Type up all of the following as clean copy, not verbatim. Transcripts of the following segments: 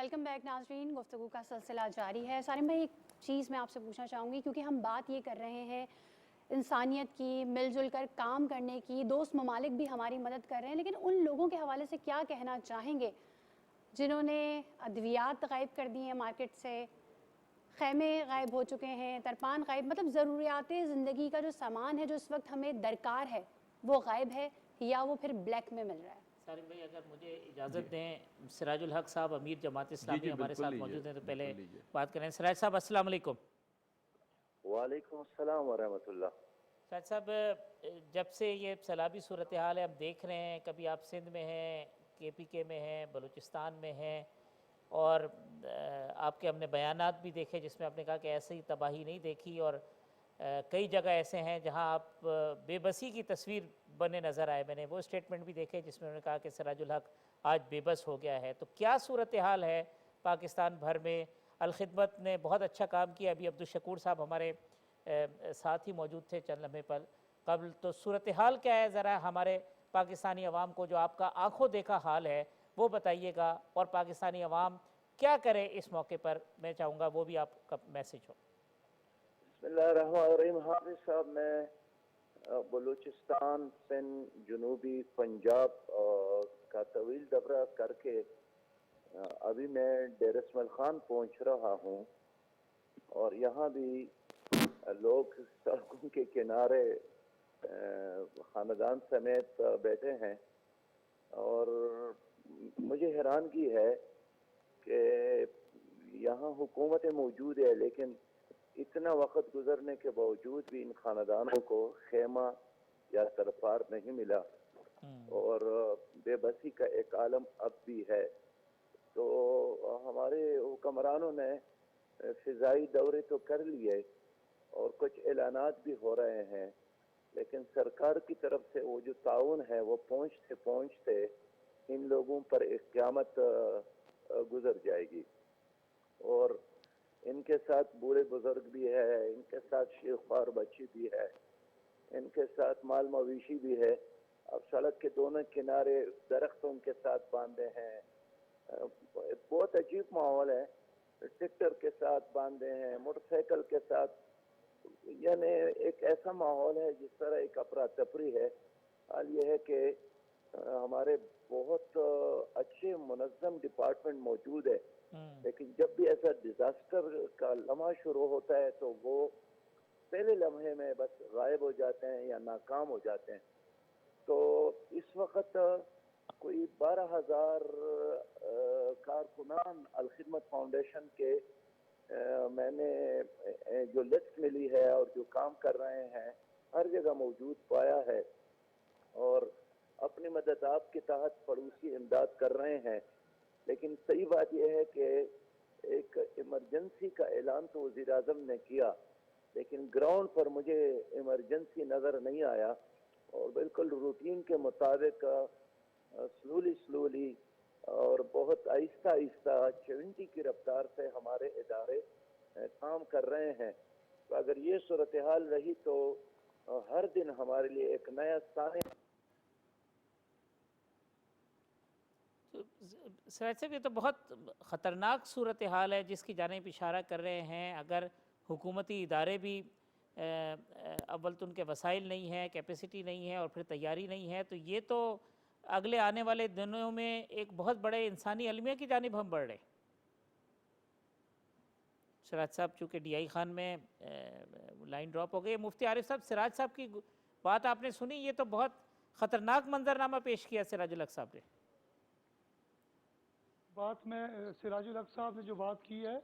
Welcome back नाज़रीन। गुफ्तगू का सिलसिला जारी है। सारिम भाई, एक चीज़ मैं आपसे पूछना चाहूँगी, क्योंकि हम बात ये कर रहे हैं इंसानियत की, मिलजुल कर काम करने की, दोस्त ममालिक भी हमारी मदद कर रहे हैं, लेकिन उन लोगों के हवाले से क्या कहना चाहेंगे जिन्होंने अद्वियात गायब कर दी हैं मार्केट से, खैमे गायब हो चुके हैं, तरपान गायब, मतलब ज़रूरियात ज़िंदगी का जो सामान है जो इस वक्त हमें दरकार है वो गायब है या वो फिर ब्लैक में मिल रहा है? सारिम भाई, अगर मुझे इजाज़त दें, सिराजुल हक साहब अमीर जमात इस्लामी हमारे साथ मौजूद हैं, तो पहले बात करें। सिराज साहब अस्सलाम वालेकुम। वालेकुम अस्सलाम व रहमतुल्लाह। सिराज साहब, जब से ये सैलाबी सूरत हाल है, हम देख रहे हैं, कभी आप सिंध में हैं, KPK में हैं, बलूचिस्तान में हैं, और आपके हमने बयानात भी देखे जिसमें आपने कहा कि ऐसी तबाही नहीं देखी, और कई जगह ऐसे हैं जहां आप बेबसी की तस्वीर बने नज़र आए। मैंने वो स्टेटमेंट भी देखे जिसमें उन्होंने कहा कि सिराजुल हक आज बेबस हो गया है। तो क्या सूरत हाल है पाकिस्तान भर में? अलखिदमत ने बहुत अच्छा काम किया, अभी अब्दुल शकूर साहब हमारे साथ ही मौजूद थे चंद लम्हे पर कबल। तो सूरत हाल क्या है, ज़रा हमारे पाकिस्तानी अवाम को, जो आपका आंखों देखा हाल है, वो बताइएगा, और पाकिस्तानी अवाम क्या करे इस मौके पर, मैं चाहूँगा वो भी आपका मैसेज हो। बिस्मिल्लाहिर्रहमानिर्रहीम। हाफिज साहब, मैं बलूचिस्तान, सिंध, जनूबी पंजाब का तवील दौरा करके अभी मैं डेर इस्माइल खान पहुंच रहा हूं, और यहाँ भी लोग सड़कों के किनारे खानदान समेत बैठे हैं, और मुझे हैरानगी है कि यहाँ हुकूमतें मौजूद है, लेकिन इतना वक्त गुजरने के बावजूद भी इन खानदानों को खेमा या तरपार नहीं मिला, और बेबसी का एक आलम अब भी है। तो हमारे हुक्मरानों ने फिजाई दौरे तो कर लिए और कुछ ऐलानात भी हो रहे हैं, लेकिन सरकार की तरफ से वो जो ताउन है वो पहुँचते पहुँचते इन लोगों पर एक क़यामत गुजर जाएगी। और इनके साथ बूढ़े बुजुर्ग भी है, इनके साथ शेख और बच्ची भी है, इनके साथ माल मवेशी भी है। अब सड़क के दोनों किनारे दरख्तों के साथ बांधे हैं, बहुत अजीब माहौल है। ट्रैक्टर के साथ बांधे हैं, मोटरसाइकिल के साथ, यानी एक ऐसा माहौल है जिस तरह एक अफरा तफरी है। हाल ये है कि हमारे बहुत अच्छे मुनज़्ज़म डिपार्टमेंट मौजूद है, लेकिन जब भी ऐसा डिजास्टर का लम्हा शुरू होता है तो वो पहले लम्हे में बस गायब हो जाते हैं या नाकाम हो जाते हैं। तो इस वक्त कोई 12,000 कारकुनान अलखिदमत फाउंडेशन के मैंने जो लिस्ट मिली है और जो काम कर रहे हैं हर जगह मौजूद पाया है, और अपनी मदद आपके तहत पड़ोसी इमदाद कर रहे हैं। लेकिन सही बात यह है कि एक इमरजेंसी का ऐलान तो वज़ीर आज़म ने किया, लेकिन ग्राउंड पर मुझे इमरजेंसी नज़र नहीं आया, और बिल्कुल रूटीन के मुताबिक स्लोली और बहुत आहिस्ता आहिस्ता 70 की रफ्तार से हमारे इदारे काम कर रहे हैं। तो अगर ये सूरत हाल रही तो हर दिन हमारे लिए एक नया साने। सिराज साहब, ये तो बहुत ख़तरनाक सूरत हाल है जिसकी जानिब इशारा कर रहे हैं। अगर हुकूमती इदारे भी अव्वल तो उनके वसाइल नहीं है, कैपेसिटी नहीं है, और फिर तैयारी नहीं है, तो ये तो अगले आने वाले दिनों में एक बहुत बड़े इंसानी अलमिया की जानिब हम बढ़ रहे हैं। सिराज साहब, चूँकि DI खान में लाइन ड्रॉप हो गई। मुफ्ती आरिफ साहब, सिराज साहब की बात आपने सुनी, ये तो बहुत ख़तरनाक मंजरनामा पेश किया सिराजुल हक साहब ने। बात में सिराजुल हक साहब ने जो बात की है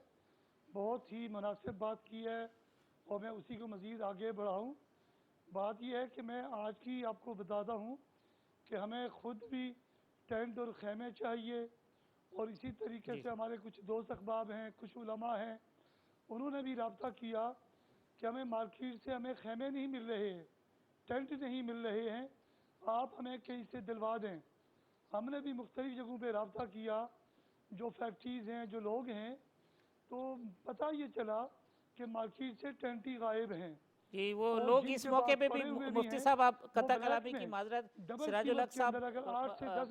बहुत ही मुनासिब बात की है, और मैं उसी को मज़ीद आगे बढ़ाऊँ। बात यह है कि मैं आज की आपको बताता हूँ कि हमें ख़ुद भी टेंट और खेमे चाहिए, और इसी तरीके से हमारे कुछ दोस्त अहबाब हैं, कुछ उलमा हैं, उन्होंने भी रब्ता किया कि हमें मार्केट से हमें खेमे नहीं मिल रहे हैं, टेंट नहीं मिल रहे हैं, आप हमें कहीं से दिलवा दें। हमने भी मुख्तलिफ़ जगहों पर रब्ता किया, जो फैक्ट्रीज़ हैं, जो लोग हैं, तो पता ये चला कि मार्केट से टेंट ही गायब हैं। जी, वो लोग इस मौके पे भी, मुफ्ती साहब आप कता कलामी की माजरत, सिराजुल हक साहब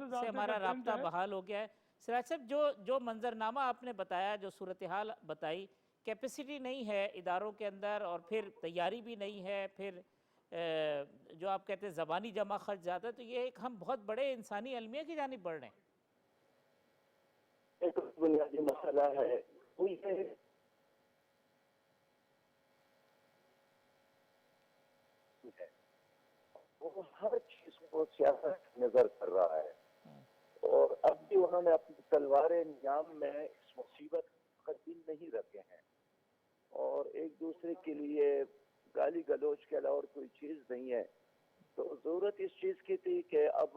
से हमारा राब्ता बहाल हो गया है। सिराज साहब, जो मंजरनामा आपने बताया, जो सूरत-ए-हाल बताई, कैपेसिटी नहीं है इदारों के अंदर और फिर तैयारी भी नहीं है, फिर जो आप कहते हैं ज़बानी जमा खर्च ज़्यादा, तो ये एक हम बहुत बड़े इंसानी अलमिया की जानिब बढ़ रहे हैं। एक बुनियादी मसला है वो ये है, वो हर चीज को सियासत नजर कर रहा है और अब भी उन्होंने अपनी तलवारें निजाम में इस मुसीबत का दिन नहीं रखे हैं और एक दूसरे के लिए गाली गलौज के अलावा और कोई चीज नहीं है। तो जरूरत इस चीज की थी कि अब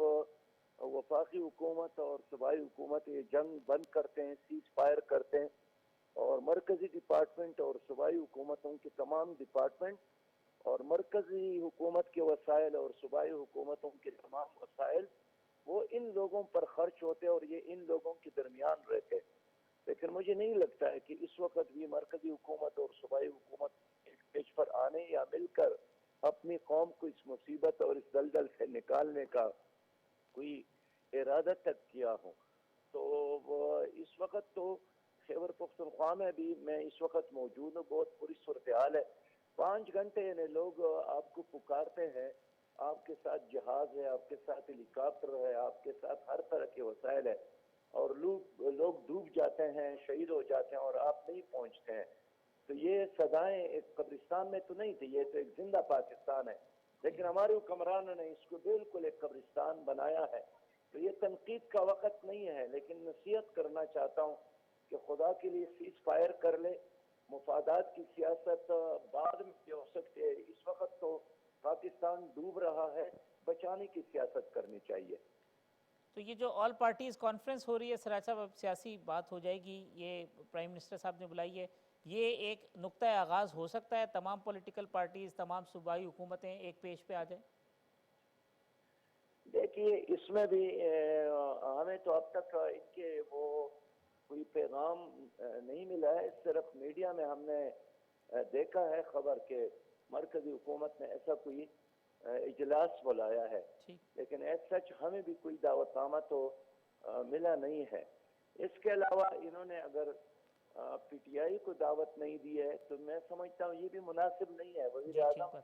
वफाकी हुकूमत और सूबाई हुकूमत ये जंग बंद करते हैं, सीज फायर करते हैं और मरकजी डिपार्टमेंट और सूबाई हुकूमतों के तमाम डिपार्टमेंट और मरकजी हुकूमत के वसाइल और सूबाई हुकूमतों के तमाम वसाइल वो इन लोगों पर खर्च होते और ये इन लोगों के दरमियान रहते। लेकिन मुझे नहीं लगता है कि इस वक्त भी मरकजी हुकूमत और सूबाई हुकूमत एक पेज पर आने या मिलकर अपनी कौम को इस मुसीबत और इस दलदल से निकालने का कोई इरादा तक किया हो। तो इस वक्त तो खैबर पख्तूनख्वा में भी मैं इस वक्त मौजूद हूँ, बहुत बुरी सूरत हाल है। 5 घंटे यानी लोग आपको पुकारते हैं, आपके साथ जहाज है, आपके साथ हेलीकॉप्टर है, आपके साथ हर तरह के वसाइल है और लोग डूब जाते हैं, शहीद हो जाते हैं और आप नहीं पहुंचते हैं। तो ये सदाएं एक कब्रिस्तान में तो नहीं थी, ये तो एक जिंदा पाकिस्तान है, लेकिन हमारे हुक्मरानों ने इसको बिल्कुल एक कब्रिस्तान बनाया है। तो ये तनकीद का वक्त नहीं है, लेकिन नसीहत करना चाहता हूँ कि खुदा के लिए सीज फायर कर ले। मुफादात की सियासत बाद में भी हो सकती है, इस वक्त तो पाकिस्तान डूब रहा है, बचाने की सियासत करनी चाहिए। तो ये जो ऑल पार्टीज़ कॉन्फ्रेंस हो रही है सिराज साहब, अब सियासी बात हो जाएगी, ये प्राइम मिनिस्टर साहब ने बुलाई है, ये एक नुक्ता आगाज़ हो सकता है, तमाम पॉलिटिकल पार्टीज़, तमाम सूबाई हुकूमतें एक पेज पे आ जाएं? देखिए इसमें भी हमें तो अब तक इनके वो कोई पैगाम नहीं मिला है। सिर्फ मीडिया में हमने देखा है खबर के मरकजी हुकूमत ने ऐसा कोई इजलास बुलाया है, लेकिन ऐसा सच हमें भी कोई दावतनामा तो मिला नहीं है। इसके अलावा इन्होंने अगर पीटीआई को दावत नहीं दी है तो मैं समझता हूँ ये भी मुनासिब नहीं है। वज़ीर आज़म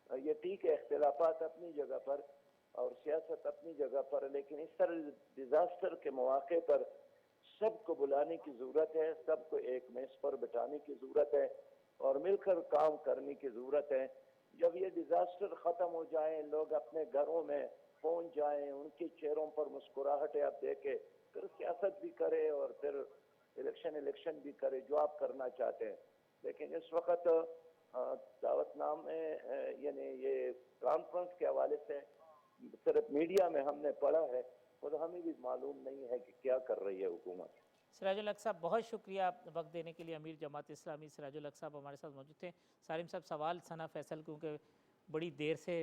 ये ठीक है, इख्तिलाफात अपनी जगह पर और सियासत अपनी जगह पर, लेकिन इस तरह डिजास्टर के मौके पर सबको बुलाने की जरूरत है, सबको एक मेज पर बिठाने की जरूरत है और मिलकर काम करने की जरूरत है। जब ये डिजास्टर खत्म हो जाए, लोग अपने घरों में पहुंच जाएं, उनके चेहरों पर मुस्कुराहटें आप देखे, फिर सियासत भी करे और फिर इलेक्शन भी करे, जो आप करना चाहते हैं। लेकिन इस वक्त दावतनामे यानी ये कॉन्फ्रेंस के हवाले से सिर्फ मीडिया में हमने पढ़ा है, और हमें भी मालूम नहीं है कि क्या कर रही है हुकूमत। सिराजुल हक साहब, बहुत शुक्रिया वक्त देने के लिए। अमीर जमात इस्लामी सिराजुल हक साहब हमारे साथ मौजूद थे। सालिम साहब, सवाल सना फैसल, क्योंकि बड़ी देर से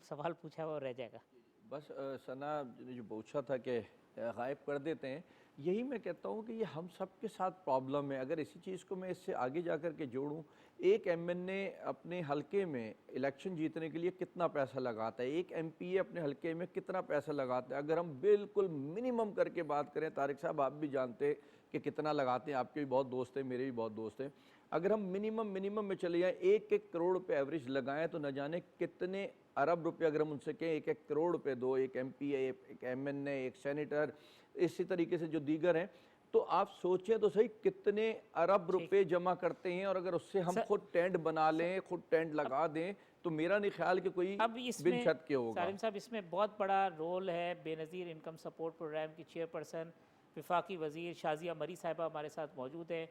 सवाल पूछा हुआ रह जाएगा। बस सना ने जो पूछा था कि गायब कर देते हैं, यही मैं कहता हूँ कि ये हम सब के साथ प्रॉब्लम है। अगर इसी चीज़ को मैं इससे आगे जा कर के जोड़ूँ, एक एमएनए अपने हलके में इलेक्शन जीतने के लिए कितना पैसा लगाता है, एक एमपीए अपने हलके में कितना पैसा लगाता है। अगर हम बिल्कुल मिनिमम करके बात करें, तारिक साहब आप भी जानते हैं कि कितना लगाते हैं, आपके भी बहुत दोस्त हैं, मेरे भी बहुत दोस्त हैं। अगर हम मिनिमम में चले जाएँ, 1-1 करोड़ रुपये एवरेज लगाएं तो न जाने कितने अरब रुपए अगर हम उनसे कहें 1-1 करोड़ रुपए दो, एक एमपीए, एक एमएनए, एक सेनेटर, इसी तरीके से जो दीगर हैं, तो आप सोचें तो सही कितने अरब रुपए जमा करते हैं। और अगर उससे हम खुद टेंट बना लें, खुद टेंट लगा दें, तो मेरा नहीं ख्याल कि कोई बिन छत के होगा। सालिम साहब, इसमें बहुत बड़ा रोल है बेनज़ीर इनकम सपोर्ट प्रोग्राम की चेयरपर्सन वफाकी वज़ीर शाज़िया मरी साहिबा हमारे साथ मौजूद हैं।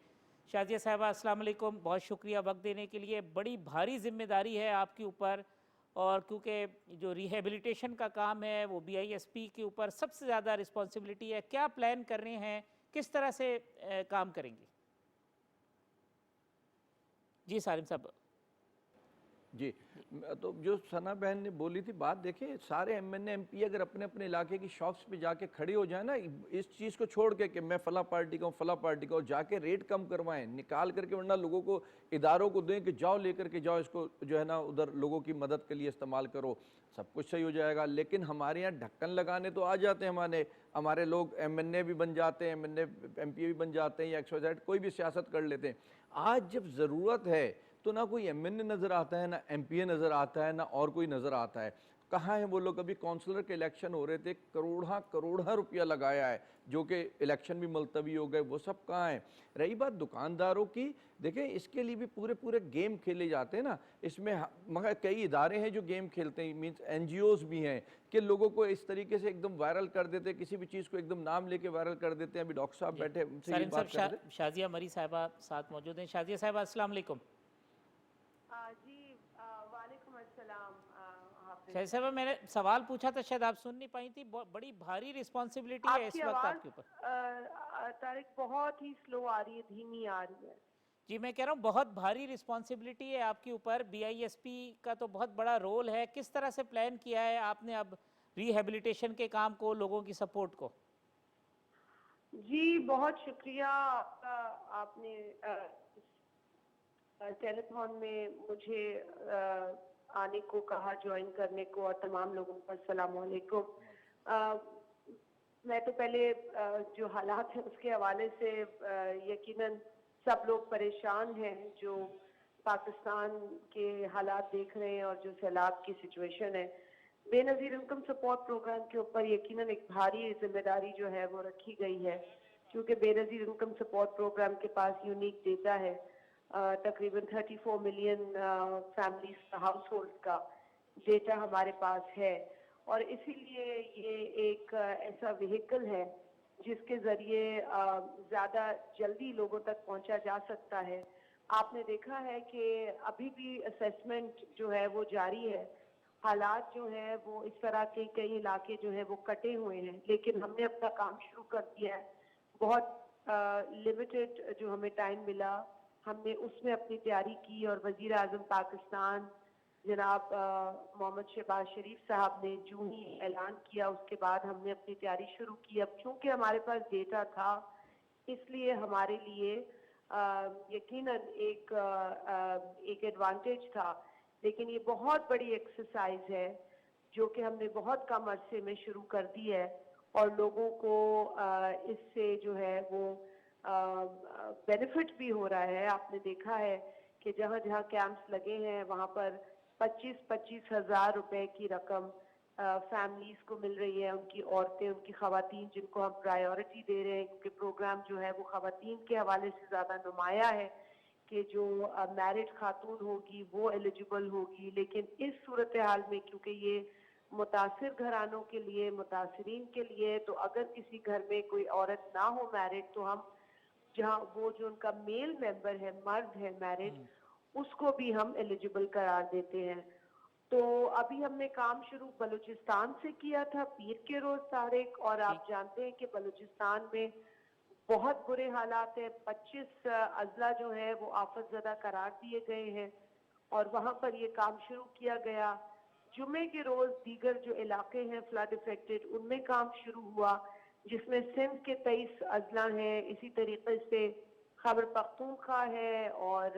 शाज़िया साहिबा, अस्सलाम वालेकुम, बहुत शुक्रिया वक्त देने के लिए। बड़ी भारी जिम्मेदारी है आपके ऊपर, और क्योंकि जो रिहेबिलिटेशन का काम है वो बीआईएसपी के ऊपर सबसे ज़्यादा रिस्पॉन्सिबिलिटी है। क्या प्लान कर रहे हैं, किस तरह से काम करेंगे? जी सालिम साहब। جی تو جو ثنا بہن نے بولی تھی بات، دیکھیں سارے M N A M P اگر اپنے اپنے علاقے کی شاپس پہ جا کے کھڑے ہو جائیں نا، اس چیز کو چھوڑ کے کہ میں فلاں پارٹی کا ہوں فلاں پارٹی کا ہوں، جا کے ریٹ کم کروائیں نکال کر کے، ورنہ لوگوں کو اداروں کو دیں کہ جاؤ لے کر کے جاؤ اس کو جو ہے نا ادھر لوگوں کی مدد کے لیے استعمال کرو، سب کچھ صحیح ہو جائے گا۔ لیکن ہمارے یہاں ڈھکن لگانے تو آ جاتے ہیں، ہمارے لوگ ایم این اے بھی بن جاتے ہیں، ایم پی بھی بن جاتے ہیں، یا ایکس وائی زیڈ کوئی بھی سیاست کر لیتے ہیں۔ آج جب ضرورت ہے تو نہ کوئی ایم این اے نظر آتا ہے، نہ ایم پی اے نظر آتا ہے، نہ اور کوئی نظر آتا ہے۔ کہاں ہیں وہ لوگ؟ ابھی کونسلر کے الیکشن ہو رہے تھے، کروڑہ روپیہ لگایا ہے، جو کہ الیکشن بھی ملتوی ہو گئے، وہ سب کہاں ہیں؟ رہی بات دکانداروں کی، دیکھیں اس کے لیے بھی پورے گیم کھیلے جاتے ہیں نا، اس میں مگر کئی ادارے ہیں جو گیم کھیلتے ہیں، مینس این جی اوز بھی ہیں کہ لوگوں کو اس طریقے سے ایک دم وائرل کر دیتے ہیں، کسی بھی چیز کو ایک دم نام لے کے وائرل کر دیتے ہیں۔ ابھی ڈاکٹر صاحب بیٹھے ان سے یہ سالم بات کر رہے تھے۔ صاحب شازیہ مری صاحبہ ساتھ موجود ہیں۔ شازیہ صاحبہ السلام علیکم۔ جی وعلیکم السلام حافظ۔ شازیہ صاحبہ میں نے سوال پوچھا تھا، شاید آپ سن نہیں پائی تھی، بڑی بھاری رسپانسبلٹی ہے اس وقت آپ کے اوپر۔ طارق بہت ہی سلو آ رہی ہے، دھیمی آ رہی ہے۔ جی میں کہہ رہا ہوں بہت بھاری رسپانسبلٹی ہے آپ کے اوپر، بی آئی ایس پی کا تو بہت بڑا رول ہے، کس طرح سے پلان کیا ہے آپ نے اب ری ہیبلیٹیشن کے کام کو، لوگوں کی سپورٹ کو؟ جی بہت شکریہ آپ کا، آپ نے ٹیلی تھون میں مجھے آنے کو کہا، جوائن کرنے کو، اور تمام لوگوں کو السلام علیکم۔ میں تو پہلے جو حالات ہیں اس کے حوالے سے یقیناً سب لوگ پریشان ہیں جو پاکستان کے حالات دیکھ رہے ہیں اور جو سیلاب کی سچویشن ہے۔ بے نظیر انکم سپورٹ پروگرام کے اوپر یقیناً ایک بھاری ذمہ داری جو ہے وہ رکھی گئی ہے، کیونکہ بے نظیر انکم سپورٹ پروگرام کے پاس یونیک ڈیٹا ہے، تقریباً 34 ملین فیملیز ہاؤس ہولڈ کا ڈیٹا ہمارے پاس ہے، اور اسی لیے یہ ایک ایسا وہیکل ہے جس کے ذریعے زیادہ جلدی لوگوں تک پہنچا جا سکتا ہے۔ آپ نے دیکھا ہے کہ ابھی بھی اسیسمنٹ جو ہے وہ جاری ہے، حالات جو ہیں وہ اس طرح کے کئی علاقے جو ہیں وہ کٹے ہوئے ہیں، لیکن ہم نے اپنا کام شروع کر دیا ہے۔ بہت لمیٹڈ جو ہمیں ٹائم ملا، ہم نے اس میں اپنی تیاری کی، اور وزیر اعظم پاکستان جناب محمد شہباز شریف صاحب نے جو ہی اعلان کیا اس کے بعد ہم نے اپنی تیاری شروع کی۔ اب چونکہ ہمارے پاس ڈیٹا تھا، اس لیے ہمارے لیے یقیناً ایک ایڈوانٹیج تھا، لیکن یہ بہت بڑی ایکسرسائز ہے جو کہ ہم نے بہت کم عرصے میں شروع کر دی ہے، اور لوگوں کو اس سے جو ہے وہ بینیفٹ بھی ہو رہا ہے۔ آپ نے دیکھا ہے کہ جہاں جہاں کیمپس لگے ہیں وہاں پر 25 ہزار روپے کی رقم فیملیز کو مل رہی ہے، ان کی عورتیں، ان کی خواتین، جن کو ہم پرائیورٹی دے رہے ہیں، کیونکہ پروگرام جو ہے وہ خواتین کے حوالے سے زیادہ نمایاں ہے کہ جو میرڈ خاتون ہوگی وہ ایلیجیبل ہوگی۔ لیکن اس صورتحال میں کیونکہ یہ متاثر گھرانوں کے لیے، متاثرین کے لیے، تو اگر کسی گھر میں کوئی عورت نہ ہو میرڈ، تو ہم جہاں وہ جو ان کا میل ممبر ہے، مرد ہے میرڈ، اس کو بھی ہم ایلیجیبل قرار دیتے ہیں۔ تو ابھی ہم نے کام شروع بلوچستان سے کیا تھا پیر کے روز طارق، اور آپ جانتے ہیں کہ بلوچستان میں بہت برے حالات ہیں، 25 اضلاع جو ہیں وہ آفت زدہ قرار دیے گئے ہیں، اور وہاں پر یہ کام شروع کیا گیا۔ جمعے کے روز دیگر جو علاقے ہیں فلڈ افیکٹڈ، ان میں کام شروع ہوا، جس میں سندھ کے 23 اضلاع ہیں، اسی طریقے سے خیبر پختونخوا ہے، اور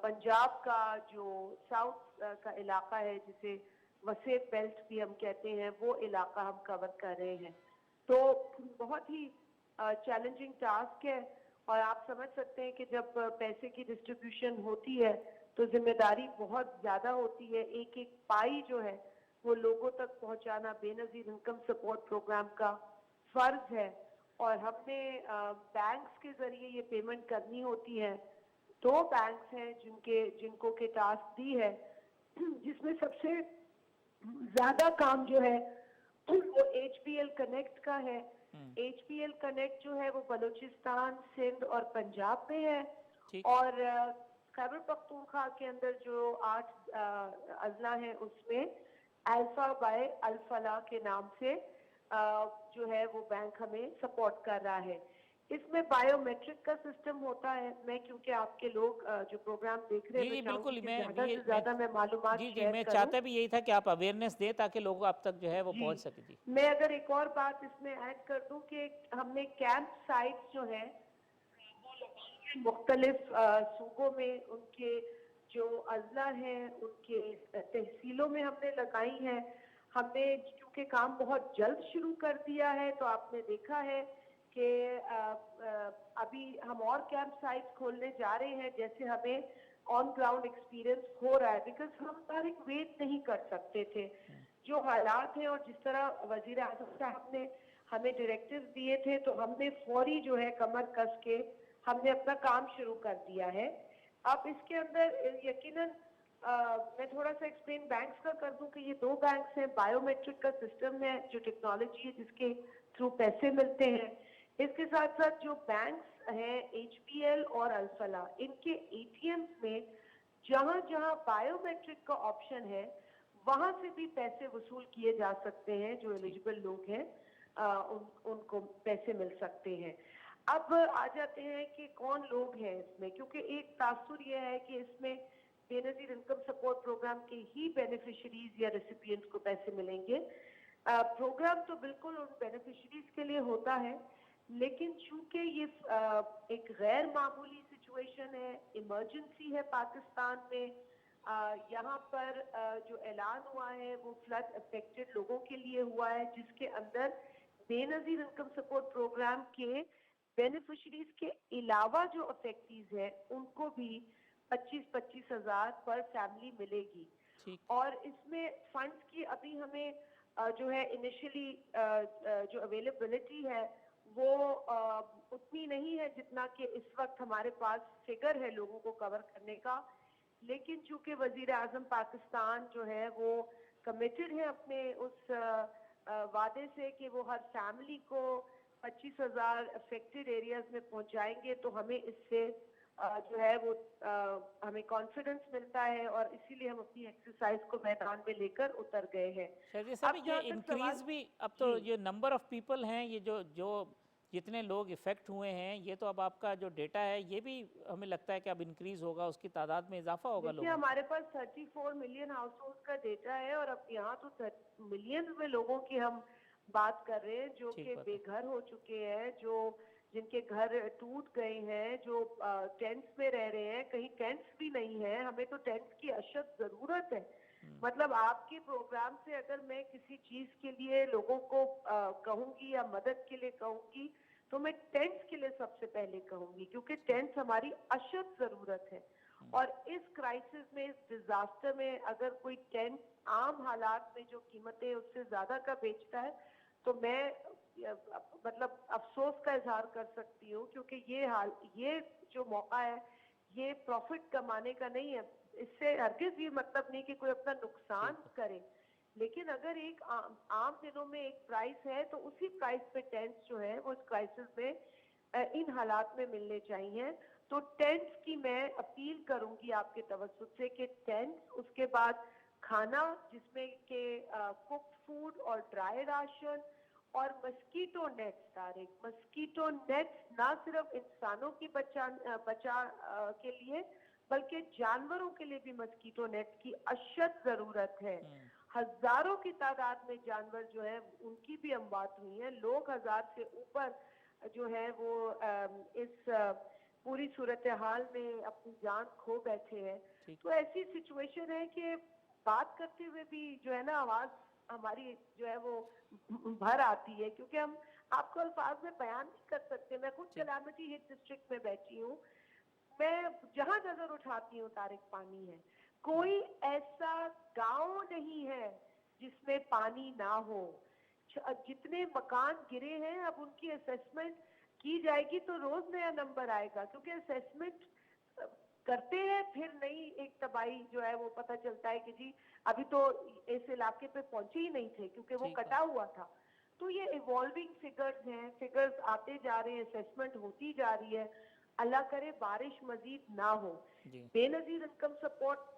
پنجاب کا جو ساؤتھ کا علاقہ ہے جسے وسیع بیلٹ بھی ہم کہتے ہیں، وہ علاقہ ہم کور کر رہے ہیں۔ تو بہت ہی چیلنجنگ ٹاسک ہے، اور آپ سمجھ سکتے ہیں کہ جب پیسے کی ڈسٹریبیوشن ہوتی ہے تو ذمہ داری بہت زیادہ ہوتی ہے۔ ایک ایک پائی جو ہے وہ لوگوں تک پہنچانا بے نظیر انکم سپورٹ پروگرام کا فرض ہے، اور ہم نے بینکس کے ذریعے یہ پیمنٹ کرنی ہوتی ہے۔ 2 بینکس ہیں جن کو کہ ٹاسک دی ہے، جس میں سب سے زیادہ کام جو ہے وہ ایچ پی ایل کنیکٹ کا ہے۔ ایچ پی ایل کنیکٹ جو ہے وہ بلوچستان، سندھ اور پنجاب میں ہے، اور خیبر پختونخوا کے اندر جو 8 اضلاع ہیں اس میں الفا بائی الفلاح کے نام سے جو ہے وہ بینک ہمیں سپورٹ کر رہا ہے۔ اس میں बायोमेट्रिक का सिस्टम होता है। मैं क्योंकि आपके लोग जो प्रोग्राम देख रहे जी हैं, जी मैं बिल्कुल, चाहूंगी कि मैं ज्यादा ये से ज्यादा मैं मालूमात जी शेयर मैं करूं। चाहता भी यही था कि आप अवेयरनेस दें ताकि लोग आप तक जो है वो जी। पहुंच सके। जी मैं अगर एक और बात इसमें ऐड कर दूं कि हमने कैंप साइट्स जो है वो लगाई हैं मुख्तलिफ सूबों में, उनके जो अजला हैं उनके तहसीलों में हमने लगाई हैं। हमने क्योंकि काम बहुत जल्द शुरू कर दिया है, तो आपने देखा है कि अभी हम और कैंप साइट्स खोलने जा रहे हैं, जैसे हमें ऑन ग्राउंड एक्सपीरियंस हो रहा है। बिकॉज हम तारीख वेट नहीं कर सकते थे, जो हालात हैं और जिस तरह वजीर आजम साहब ने हमें डायरेक्टिव दिए थे, तो हमने फौरी जो है कमर कस के हमने अपना काम शुरू कर दिया है। अब इसके अंदर यकीनन मैं थोड़ा सा एक्सप्लेन बैंक्स का कर दूं कि ये 2 बैंक्स हैं। बायोमेट्रिक का सिस्टम है, जो टेक्नोलॉजी है जिसके थ्रू पैसे मिलते हैं। इसके साथ साथ जो बैंक्स हैं HBL और अल्फला, इनके ATMs में जहां जहां बायोमेट्रिक का ऑप्शन है वहां से भी पैसे वसूल किए जा सकते हैं। जो एलिजिबल लोग हैं उनको पैसे मिल सकते हैं। अब आ जाते हैं कि कौन लोग हैं इसमें, क्योंकि एक तासुर यह है कि इसमें बेनजीर इनकम सपोर्ट प्रोग्राम के ही बेनिफिशरीज या रेसिपिएंट्स को पैसे मिलेंगे। प्रोग्राम तो बिल्कुल उन बेनिफिशरीज के लिए होता है, लेकिन चूंकि ये एक गैर मामूली सिचुएशन है, इमरजेंसी है पाकिस्तान में, यहाँ पर जो ऐलान हुआ है वो फ्लड अफेक्टेड लोगों के लिए हुआ है, जिसके अंदर बेनजीर इनकम सपोर्ट प्रोग्राम के बेनिफिशरीज के अलावा जो अफेक्टीज है उनको भी 25-25 हजार पर फैमिली मिलेगी। ठीक। और इसमें फंड्स की अभी हमें जो है इनिशियली जो अवेलेबिलिटी है वो उतनी नहीं है जितना कि इस वक्त हमारे पास फिगर है लोगों को कवर करने का। लेकिन चूंकि वजीर आजम पाकिस्तान जो है वो कमिटेड है अपने उस वादे से कि वो हर फैमिली को 25,000 अफेक्टेड एरियाज में पहुंचाएंगे, तो हमें इससे जो है वो हमें कॉन्फिडेंस मिलता है और इसीलिए हम अपनी एक्सरसाइज को मैदान में लेकर उतर गए हैं। शायद साहब अब ये जहाँ तक इंक्रीज सवाल- भी अब तो जी। ये नंबर ऑफ पीपल हैं, ये जो जितने लोग इफेक्ट हुए हैं, ये तो अब आपका जो डेटा है ये भी हमें लगता है कि अब इंक्रीज होगा, उसकी तादाद में इजाफा होगा देखिए लोगों का। हमारे पास 34 मिलियन हाउस होल्ड का डेटा है और अब यहाँ तो मिलियन में लोगों की हम बात कर रहे हैं जो ठीक कि बात है। बेघर हो चुके हैं, जो जिनके घर टूट गए हैं, जो टेंट्स में रह रहे हैं, कहीं टेंट्स भी नहीं है। हमें तो टेंट्स की अशद जरूरत है। मतलब आपके प्रोग्राम से अगर मैं किसी चीज के लिए लोगों को कहूंगी या मदद के लिए कहूंगी, तो मैं टेंट्स के लिए सबसे पहले कहूंगी, क्योंकि टेंट्स हमारी अशद जरूरत है। और इस क्राइसिस में, इस डिजास्टर में अगर कोई टेंट आम हालात में जो कीमतें उससे ज्यादा का बेचता है, तो मैं मतलब अफसोस का इजहार कर सकती हूँ, क्योंकि ये जो मौका है ये प्रॉफिट कमाने का नहीं है। इससे हरगिज ये मतलब नहीं कि कोई अपना नुकसान करे, लेकिन अगर एक आम दिनों में एक प्राइस है तो उसी प्राइस पे टेंट्स जो है वो इस क्राइसिस में इन हालात में मिलने चाहिए। तो टेंट्स की मैं अपील करूंगी आपके तवज्जुह से कि टेंट्स, उसके बाद खाना जिसमें के कुक फूड और ड्राई राशन और mosquito nets. Tariq, mosquito nets ना सिर्फ इंसानों की बचा के लिए बल्कि जानवरों के लिए भी मस्कीटो नेट्स की अशद जरूरत है। हजारों की तादाद में जानवर जो है उनकी भी अमवात हुई है। लोग 1000 से ऊपर जो है वो इस पूरी सूरत हाल में अपनी जान खो बैठे हैं। तो ऐसी सिचुएशन है कि बात करते हुए भी जो है ना आवाज हमारी जो है वो भर आती है, क्योंकि हम आपको अल्फाज में बयान नहीं कर सकते। मैं खुद कैलामिटी हिट डिस्ट्रिक्ट में बैठी हूँ, मैं जहां नजर उठाती हूँ तारिक पानी है। कोई ऐसा गांव नहीं है जिसमें पानी ना हो। जितने मकान गिरे हैं अब उनकी असेसमेंट की जाएगी तो रोज नया नंबर आएगा, क्योंकि असेसमेंट करते हैं फिर नई एक तबाही जो है वो पता चलता है कि जी अभी तो इस इलाके पे पहुंचे ही नहीं थे क्योंकि वो कटा हुआ था। तो ये इवॉल्विंग फिगर्स हैं, फिगर्स आते जा रहे हैं, असेसमेंट होती जा रही है। अल्लाह करे बारिश मजीद ना हो। बेनजीर इनकम सपोर्ट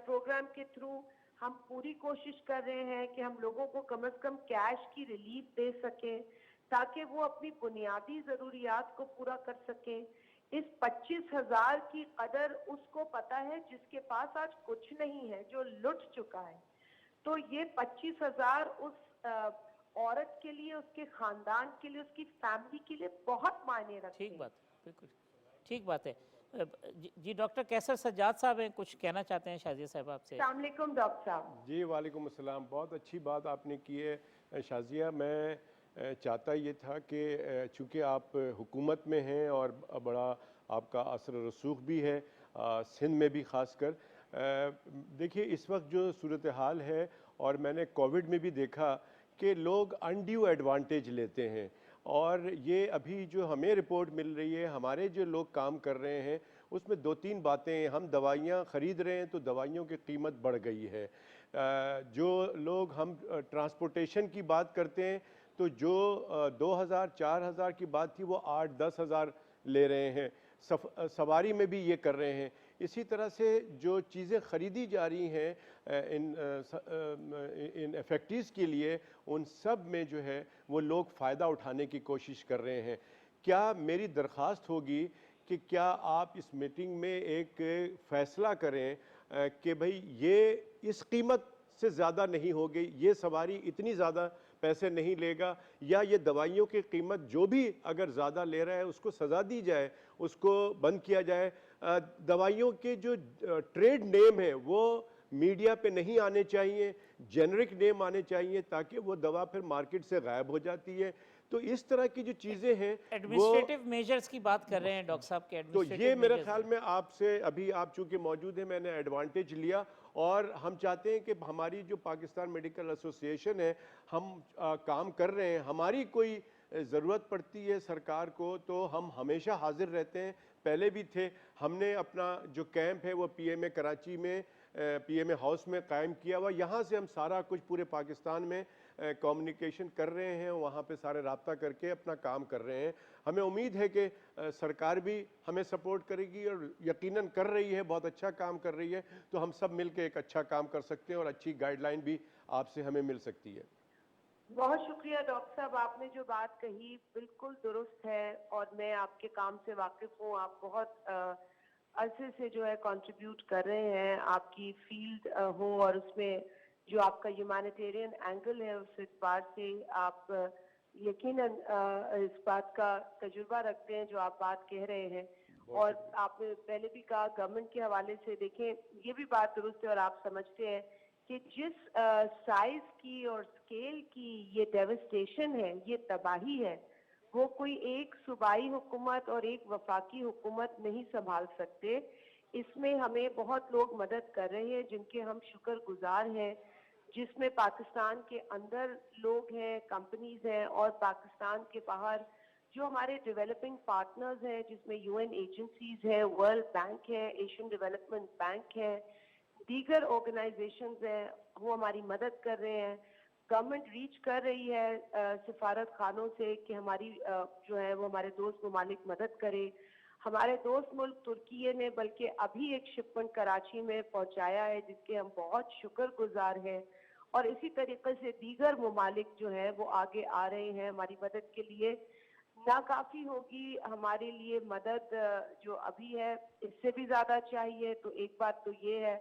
प्रोग्राम के थ्रू हम पूरी कोशिश कर रहे हैं कि हम लोगों को कम से कम कैश की रिलीफ दे सकें, تاکہ وہ اپنی بنیادی ضروریات کو پورا کر سکیں. اس 25,000 کی قدر اس کو پتا ہے جس کے پاس آج کچھ نہیں ہے, جو لٹ چکا ہے. تو یہ 25,000 اس عورت کے لیے, اس کے خاندان کے لیے, اس کی فیملی کے لیے بہت معنی رکھتے ہیں. ٹھیک بات, بالکل ٹھیک بات ہے. جی ڈاکٹر کیسر سجاد صاحب ہیں, کچھ کہنا چاہتے ہیں شازیہ صاحب آپ سے. السلام علیکم ڈاکٹر صاحب. جی وعلیکم السلام. بہت اچھی بات آپ نے کی ہے شازیہ. میں چاہتا یہ تھا کہ چونکہ آپ حکومت میں ہیں اور بڑا آپ کا اثر رسوخ بھی ہے سندھ میں بھی خاص کر, دیکھیے اس وقت جو صورتحال ہے, اور میں نے کووڈ میں بھی دیکھا کہ لوگ انڈیو ایڈوانٹیج لیتے ہیں, اور یہ ابھی جو ہمیں رپورٹ مل رہی ہے, ہمارے جو لوگ کام کر رہے ہیں اس میں 2-3 باتیں ہیں. ہم دوائیاں خرید رہے ہیں تو دوائیوں کی قیمت بڑھ گئی ہے. جو لوگ ہم ٹرانسپورٹیشن کی بات کرتے ہیں تو جو 2,000-4,000 کی بات تھی وہ 8-10,000 لے رہے ہیں. سواری میں بھی یہ کر رہے ہیں. اسی طرح سے جو چیزیں خریدی جا رہی ہیں ان افیکٹیز کے لیے, ان سب میں جو ہے وہ لوگ فائدہ اٹھانے کی کوشش کر رہے ہیں. کیا میری درخواست ہوگی کہ کیا آپ اس میٹنگ میں ایک فیصلہ کریں کہ بھئی یہ اس قیمت سے زیادہ نہیں ہوگی, یہ سواری اتنی زیادہ پیسے نہیں لے گا, یا یہ دوائیوں کی قیمت جو بھی اگر زیادہ لے رہا ہے اس کو سزا دی جائے, اس کو بند کیا جائے. دوائیوں کے جو ٹریڈ نیم ہیں وہ میڈیا پہ نہیں آنے چاہیے, جنرک نیم آنے چاہیے تاکہ وہ دوا پھر مارکیٹ سے غائب ہو جاتی ہے. تو اس طرح کی جو چیزیں ہیں ایڈمنسٹریٹو میجرز کی بات کر رہے ہیں ڈاکٹر صاحب کے. تو یہ میرے خیال میں آپ سے ابھی آپ چونکہ موجود ہیں میں نے ایڈوانٹیج لیا, اور ہم چاہتے ہیں کہ ہماری جو پاکستان میڈیکل ایسوسی ایشن ہے ہم کام کر رہے ہیں. ہماری کوئی ضرورت پڑتی ہے سرکار کو تو ہم ہمیشہ حاضر رہتے ہیں, پہلے بھی تھے. ہم نے اپنا جو کیمپ ہے وہ پی ایم اے کراچی میں پی ایم اے ہاؤس میں قائم کیا ہوا, یہاں سے ہم سارا کچھ پورے پاکستان میں کمیونیکیشن کر رہے ہیں, وہاں پہ سارے رابطہ کر کے اپنا کام کر رہے ہیں. ہمیں امید ہے کہ سرکار بھی ہمیں سپورٹ کرے گی, اور یقیناً کر رہی ہے, بہت اچھا کام کر رہی ہے. تو ہم سب مل کے ایک اچھا کام کر سکتے ہیں, اور اچھی گائیڈ لائن بھی آپ سے ہمیں مل سکتی ہے. بہت شکریہ ڈاکٹر صاحب, آپ نے جو بات کہی بالکل درست ہے, اور میں آپ کے کام سے واقف ہوں. آپ بہت عرصے سے جو ہے کنٹریبیوٹ کر رہے ہیں, آپ کی فیلڈ ہو, اور اس میں جو آپ کا ہیومینیٹیرین اینگل ہے اس اعتبار سے آپ یقیناً اس بات کا تجربہ رکھتے ہیں جو آپ بات کہہ رہے ہیں. اور آپ نے پہلے بھی کہا گورنمنٹ کے حوالے سے, دیکھیں یہ بھی بات درست ہے, اور آپ سمجھتے ہیں کہ جس سائز کی اور سکیل کی یہ ڈیوسٹیشن ہے, یہ تباہی ہے, وہ کوئی ایک صوبائی حکومت اور ایک وفاقی حکومت نہیں سنبھال سکتے. اس میں ہمیں بہت لوگ مدد کر رہے ہیں جن کے ہم شکر گزار ہیں, جس میں پاکستان کے اندر لوگ ہیں, کمپنیز ہیں, اور پاکستان کے باہر جو ہمارے ڈیولپنگ پارٹنرز ہیں, جس میں یو این ایجنسیز ہیں, ورلڈ بینک ہے, ایشین ڈیولپمنٹ بینک ہے, دیگر آرگنائزیشنز ہیں, وہ ہماری مدد کر رہے ہیں. گورنمنٹ ریچ کر رہی ہے سفارت خانوں سے کہ ہماری جو ہے وہ ہمارے دوست ممالک مدد کرے. ہمارے دوست ملک ترکیے نے بلکہ ابھی ایک شپمنٹ کراچی میں پہنچایا ہے جس کے ہم بہت شکر گزار ہیں, اور اسی طریقے سے دیگر ممالک جو ہیں وہ آگے آ رہے ہیں ہماری مدد کے لیے. ناکافی ہوگی ہمارے لیے مدد جو ابھی ہے, اس سے بھی زیادہ چاہیے. تو ایک بات تو یہ ہے,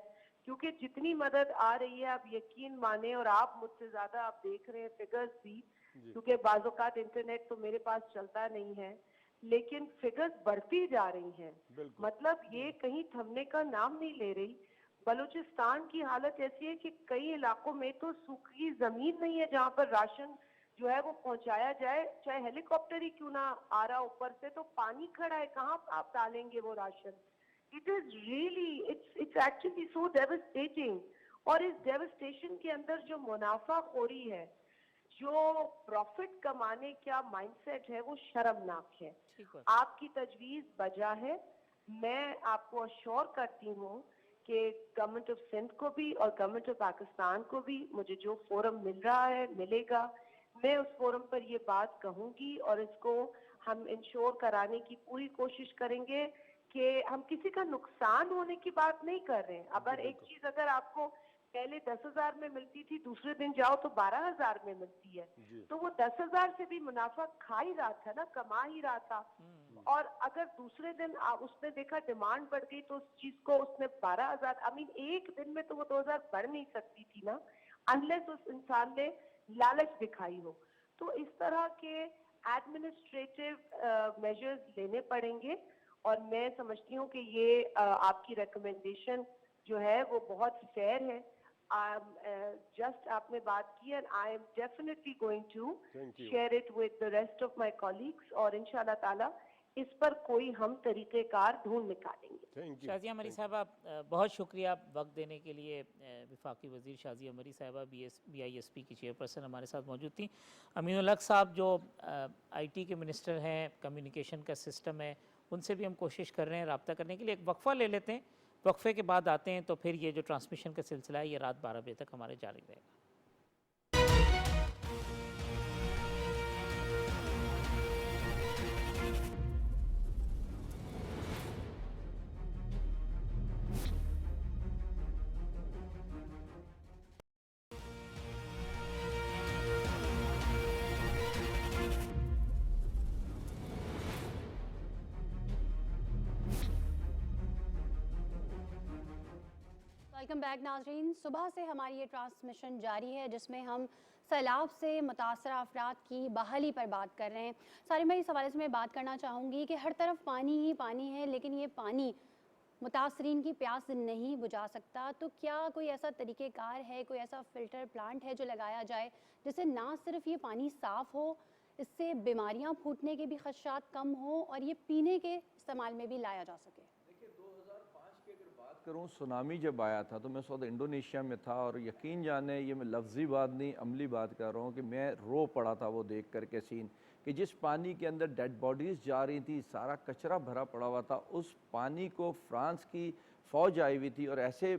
کیونکہ جتنی مدد آ رہی ہے آپ یقین مانیں, اور آپ مجھ سے زیادہ آپ دیکھ رہے ہیں فگرز بھی, کیونکہ بعض اوقات انٹرنیٹ تو میرے پاس چلتا نہیں ہے, لیکن فگرز بڑھتی جا رہی ہیں. مطلب یہ کہیں تھمنے کا نام نہیں لے رہی. بلوچستان کی حالت ایسی ہے کہ کئی علاقوں میں تو سوکھی زمین نہیں ہے جہاں پر راشن جو ہے وہ پہنچایا جائے, چاہے ہیلی کاپٹر ہی کیوں نہ آ رہا اوپر سے, تو پانی کھڑا ہے, کہاں آپ ڈالیں گے وہ ration. It is really, it's actually so devastating. اور اس ڈیوسٹیشن کے اندر جو منافع خوری ہے, جو پروفٹ کمانے کا مائنڈ سیٹ ہے, وہ شرمناک ہے. آپ کی تجویز بجا ہے. میں آپ کو اشور کرتی ہوں کہ گورنمنٹ آف سندھ کو بھی اور گورنمنٹ آف پاکستان کو بھی مجھے جو فورم مل رہا ہے ملے گا, میں اس فورم پر یہ بات کہوں گی, اور اس کو ہم انشور کرانے کی پوری کوشش کریں گے کہ ہم کسی کا نقصان ہونے کی بات نہیں کر رہے ہیں. اگر ایک چیز اگر آپ کو पहले 10,000 में मिलती थी, दूसरे दिन जाओ तो 12,000 में मिलती है। तो वो 10,000 से भी मुनाफा खा ही रहा था ना, कमा ही रहा था। और अगर दूसरे दिन उसने देखा डिमांड बढ़ गई तो उस चीज को उसने 12,000, आई मीन एक दिन में तो वो 2,000 बढ़ नहीं सकती थी ना, अनलेस उस इंसान ने लालच दिखाई हो। तो इस तरह के एडमिनिस्ट्रेटिव मेजर्स लेने पड़ेंगे, और मैं समझती हूँ कि ये आपकी रिकमेंडेशन जो है वो बहुत फेयर है। जस्ट आपने बात की, and I am definitely going to share it with the rest of my colleagues, और इंशाल्लाह ताला इस पर कोई हम तरीक़ेकार ढूंढ निकालेंगे। शाज़िया मरी साहबा, बहुत शुक्रिया वक्त देने के लिए। वफाकी वज़ीर शाज़िया मरी साहबा BISP की चेयरपर्सन हमारे साथ मौजूद थी। अमीनुल हक साहब जो IT के मिनिस्टर हैं, कम्युनिकेशन का सिस्टम है, उनसे भी हम कोशिश कर रहे हैं रब्ता करने के लिए। एक वक्फ़ा ले लेते हैं, वक्फ़े के बाद आते हैं, तो फिर ये जो ट्रांसमिशन का सिलसिला है ये रात 12 बजे तक हमारे जारी रहेगा। वेलकम बैक नाज़रीन। सुबह से हमारी ये ट्रांसमिशन जारी है जिसमें हम सैलाब से मुतासरा अफराद की बहाली पर बात कर रहे हैं। सारे मैं इस हवाले से मैं बात करना चाहूँगी कि हर तरफ पानी ही पानी है, लेकिन ये पानी मुतासरीन की प्यास नहीं बुझा सकता। तो क्या कोई ऐसा तरीक़ेकार है, कोई ऐसा फ़िल्टर प्लांट है जो लगाया जाए जिससे ना सिर्फ ये पानी साफ़ हो, इससे बीमारियाँ फूटने के भी खदशात कम हो और ये पीने के इस्तेमाल में भी लाया जा सके? देखिए 2005 की अगर बात करूं, सुनामी जब आया था तो मैं उस वक्त इंडोनेशिया में था, और यकीन जाने ये मैं लफ्ज़ी बात नहीं अमली बात कर रहा हूँ कि मैं रो पड़ा था वो देख कर के सीन, कि जिस पानी के अंदर डेड बॉडीज़ जा रही थी, सारा कचरा भरा पड़ा हुआ था। उस पानी को फ्रांस की फ़ौज आई हुई थी और ऐसे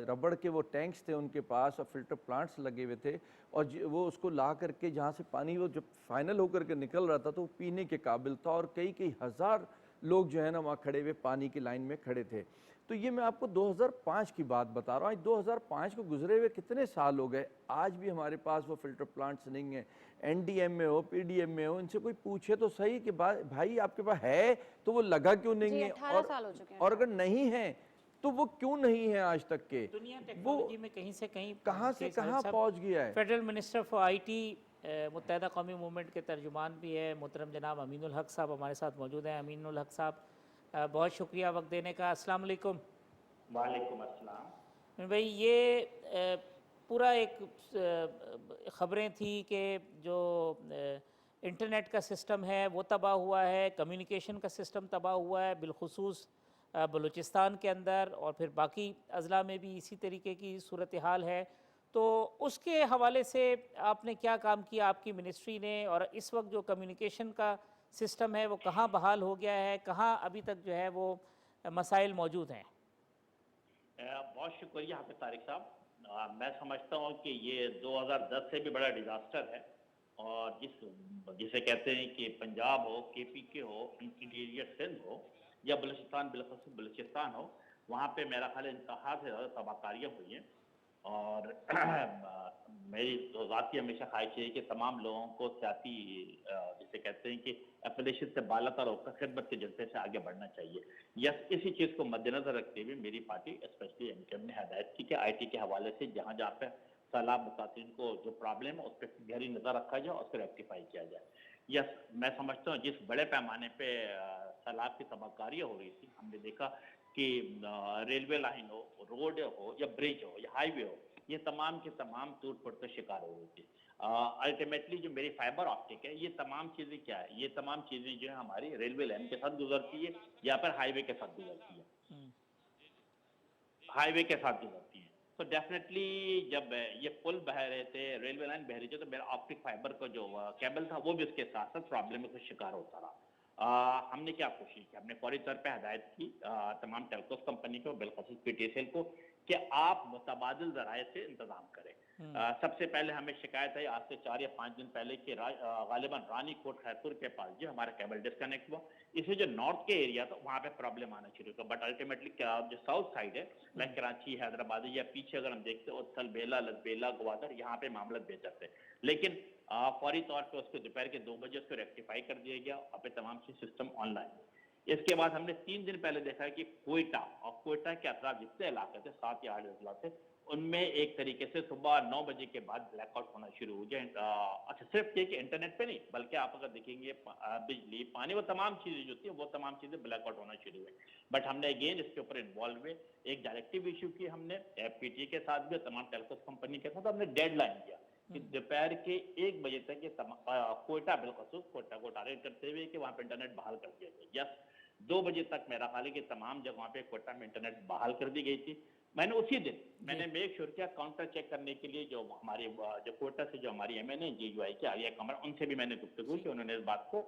रबड़ के वो टैंक्स थे उनके पास और फ़िल्टर प्लांट्स लगे हुए थे, और वो उसको ला करके जहाँ से पानी वो जब फाइनल होकर के निकल रहा था तो वो पीने के काबिल था, और कई कई हज़ार लोग जो है ना वहाँ खड़े हुए पानी की लाइन में खड़े थे। तो ये मैं आपको 2005 की बात बता रहा हूँ। आज 2005 को गुजरे हुए कितने साल हो गए, आज भी हमारे पास वो फ़िल्टर प्लांट्स नहीं है। NDM में हो, PDM में हो, इनसे कोई पूछे तो सही कि भाई आपके पास है तो वो लगा क्यों नहीं है, 18 साल हो चुके हैं। और अगर नहीं है तो वो क्यों नहीं है आज तक के। दुनिया वो टेक्नोलॉजी में कहीं से कहीं कहाँ से कहाँ पहुँच गया है। फेडरल मिनिस्टर फॉर IT मुत्तहदा कौमी मूवमेंट के तर्जुमान भी है मोहतरम जनाब अमीनुल हक साहब हमारे साथ मौजूद हैं। अमीनुल हक साहब, बहुत शुक्रिया वक्त देने का। अस्सलाम वालेकुम। वालेकुम अस्सलाम। भाई ये पूरा एक ख़बरें थी कि जो इंटरनेट का सिस्टम है वो तबाह हुआ है, कम्युनिकेशन का सिस्टम तबाह हुआ है, बिलखुसूस बलूचिस्तान के अंदर, और फिर बाकी अज़ला में भी इसी तरीके की सूरत हाल है। तो उसके हवाले से आपने क्या काम किया आपकी मिनिस्ट्री ने, और इस वक्त जो कम्युनिकेशन का सिस्टम है वो कहाँ बहाल हो गया है, कहाँ अभी तक जो है वो मसाइल मौजूद हैं? बहुत शुक्रिया हाफिज़ तारिक साहब। मैं समझता हूँ कि ये 2010 से भी बड़ा डिज़ास्टर है, और जिसे कहते हैं कि पंजाब हो, KPK हो, इंटीरियर सिंध हो या बलूचिस्तान, बिलखसूस बलूचिस्तान हो, वहाँ पे मेरा ख्याल इंतहा से ज़्यादा तबाहकारियाँ हुई हैं। और मेरी तो ज़ाती हमेशा ख्वाहिश है कि तमाम लोगों को सियासी जिसे कहते हैं कि एफिलेशन से बालातर होकर खिदमत के जज्बे से आगे बढ़ना चाहिए। यस, इसी चीज़ को मद्देनजर रखते हुए मेरी पार्टी स्पेशली MKM ने हदायत की कि IT के हवाले से जहाँ जहाँ पे सैलाब मुतासिरीन को जो प्रॉब्लम है उस पर गहरी नज़र रखा जाए और उसको रेक्टिफाई किया जाए। यस, मैं समझता हूँ जिस बड़े पैमाने पे सैलाब की तबाहकारियाँ हो रही थी, हमने देखा कि रेलवे लाइन हो, रोड हो या ब्रिज हो या हाईवे हो, ये तमाम के तमाम टूट फूट का शिकार हो रही थी। अल्टीमेटली जो मेरी फाइबर ऑप्टिक है, ये तमाम चीज़ें क्या है, ये तमाम चीज़ें जो है हमारी रेलवे लाइन के साथ गुजरती है या फिर हाईवे के साथ गुजरती है, हाईवे के साथ गुजरती है। तो डेफिनेटली जब ये पुल बह रहे थे, रेलवे लाइन बह रही थी, तो मेरा ऑप्टिक फाइबर का जो केबल था वो भी उसके साथ साथ प्रॉब्लम का शिकार होता रहा। हमने क्या कोशिश की, हमने फौरी तौर पे हदायत की तमाम टेलकोस कंपनी को, बिलखसूस PTCL को, कि आप मुतबादिल ज़राए से इंतज़ाम करें। सबसे पहले हमें शिकायत आई आज से 4 या 5 दिन पहले कि गालिबन रानी कोट खैरपुर के पास जो हमारा केबल डिस्कनेक्ट हुआ। इसे जो नॉर्थ के एरिया था वहाँ पे प्रॉब्लम आना शुरू हुआ, बट अल्टीमेटली क्या जो साउथ साइड है लाइक कराची, हैदराबाद या पीछे अगर हम देखते हो उथल बेला, लसबेला, ग्वादर, यहाँ पे मामला बेहतर थे। लेकिन फौरी तौर पे उसको दोपहर के 2 बजे उसको रेक्टिफाई कर दिया गया और पे तमाम चीज सिस्टम ऑनलाइन। इसके बाद हमने 3 दिन पहले देखा है कि कोयटा और कोयटा के अतराफ जितने इलाके थे 7 या 8 अजला थे उनमें एक तरीके से सुबह 9 बजे के बाद ब्लैकआउट होना शुरू हो गया। अच्छा सिर्फ ये कि इंटरनेट पे नहीं बल्कि आप अगर देखेंगे बिजली, पानी, वो तमाम चीजें जो थी वो तमाम चीजें ब्लैकआउट होना शुरू हुई। बट हमने अगेन इसके ऊपर इन्वॉल्व हुए, एक डायरेक्टिव इशू की हमने पीटीए के साथ भी, तमाम टेलीकॉम कंपनी के साथ हमने डेडलाइन दिया कि दोपहर के 1 बजे तक ये कोयटा बिलखसूस कोयटा को टारगेट करते हुए कि वहाँ पे इंटरनेट बहाल कर दिया जाए। यस 2 बजे तक मेरा ख्याल है कि तमाम जगहों पे कोयटा में इंटरनेट बहाल कर दी गई थी। मैंने उसी दिन मैंने मेक श्योर किया काउंटर चेक करने के लिए जो हमारी जो कोयटा से जो हमारी एमएनए जीयूआई के आलिया कमर उनसे भी मैंने गुफ्तगू की, उन्होंने इस बात को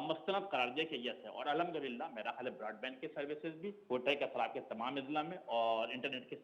मुस्तनद करार दिया कि यस है। और अल्हम्दुलिल्लाह मेरा ख्याल है ब्रॉडबैंड की सर्विसेज भी कोयटा के खिलाफ के तमाम अजला में और इंटरनेट की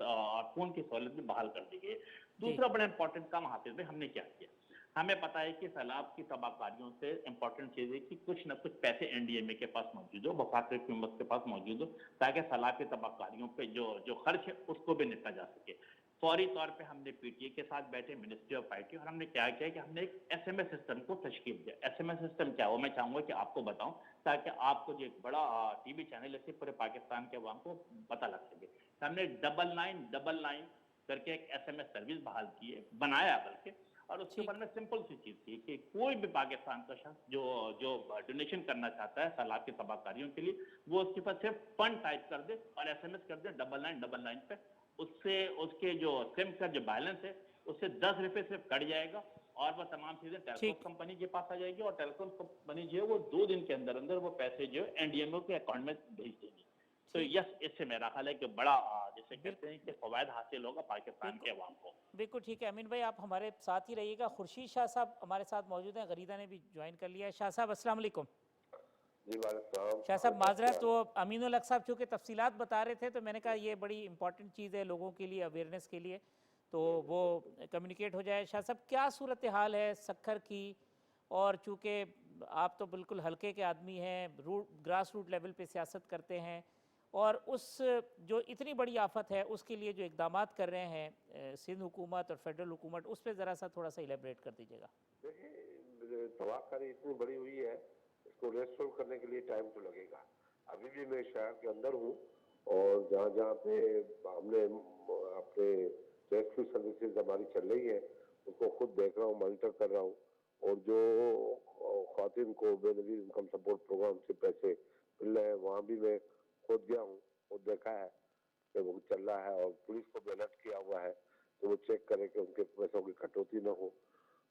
फोन की सहूलत भी बहाल कर दी गई है। दूसरा बड़ा इंपॉर्टेंट काम हाफिज में हमने क्या किया, हमें पता है कि सैलाब की तबाहकारियों से इंपॉर्टेंट चीज़ है कि कुछ न कुछ पैसे एनडीएमए के पास मौजूद हो, वफाक हुकूमत के पास मौजूद हो, ताकि सैलाब की तबाहकारियों पे जो खर्च है उसको भी निपटा जा सके। फौरी तौर पे हमने पीटीए के साथ बैठे, मिनिस्ट्री ऑफ आईटी, और हमने क्या किया कि हमने एक एसएमएस सिस्टम को तश्कील दिया। एसएमएस सिस्टम क्या हो मैं चाहूँगा कि आपको बताऊँ ताकि आपको जो एक बड़ा टीवी चैनल है पूरे पाकिस्तान के अवाम को पता लग सके। हमने 9999 करके एक एसएमएस सर्विस बहाल की है, बनाया बल्कि, और उसके ऊपर में सिंपल सी चीज थी कि कोई भी पाकिस्तान का शख्स जो डोनेशन करना चाहता है सैलाब की तबाहकारियों के लिए, वो उसके पास सिर्फ फंड टाइप कर दे और एसएमएस कर दे 9999 पे, उससे उसके जो सिम का जो बैलेंस है उससे 10 रुपए सिर्फ कट जाएगा और वह तमाम चीजें टेलीकॉम कंपनी के पास आ जाएगी और टेलीकॉम कंपनी जो है वो 2 दिन के अंदर अंदर वो पैसे जो है एनडीएमओ के अकाउंट में भेज देगी। तो यस इससे मेरा ख्याल है कि बड़ा जैसे कहते हैं कि फवायद हासिल होगा पाकिस्तान के अवाम को। बिल्कुल ठीक है अमीन भाई, आप हमारे साथ ही रहिएगा। खुर्शीद शाह साहब हमारे साथ मौजूद हैं, गरीदा ने भी ज्वाइन कर लिया है। शाह साहब अस्सलाम वालेकुम। जी वालेकुम। शाह साहब माजरत, तो अमीनुल हक साहब चूँकि तफसीलात बता रहे थे तो मैंने कहा ये बड़ी इंपॉर्टेंट चीज़ है लोगों के लिए, अवेयरनेस के लिए, तो वो कम्युनिकेट हो जाए। शाह साहब क्या सूरत हाल है सक्खर की, और चूँकि आप तो बिल्कुल हल्के के आदमी हैं, ग्रास रूट लेवल पे सियासत करते हैं, और उस जो इतनी बड़ी आफत है उसके लिए जो इकदामात कर रहे हैं सिंध हुकूमत और फेडरल हुकूमत, उस पर ज़रा सा थोड़ा सा इलेबरेट कर दीजिएगा। देखिए तबाहकारी इतनी बड़ी हुई है, इसको रेस्टोर करने के लिए टाइम तो लगेगा। अभी भी मैं शहर के अंदर हूँ और जहाँ जहाँ पे हमने अपने रेस्क्यू सर्विसेज हमारी चल रही है उसको खुद देख रहा हूँ, मॉनिटर कर रहा हूँ, और जो ख्वातीन को बेनज़ीर इनकम सपोर्ट प्रोग्राम से पैसे मिल रहे हैं वहाँ भी मैं खुद गया हूँ और देखा है कि वो चल रहा है, और पुलिस को भी अलर्ट किया हुआ है तो वो चेक करे कि उनके पैसों की कटौती न हो।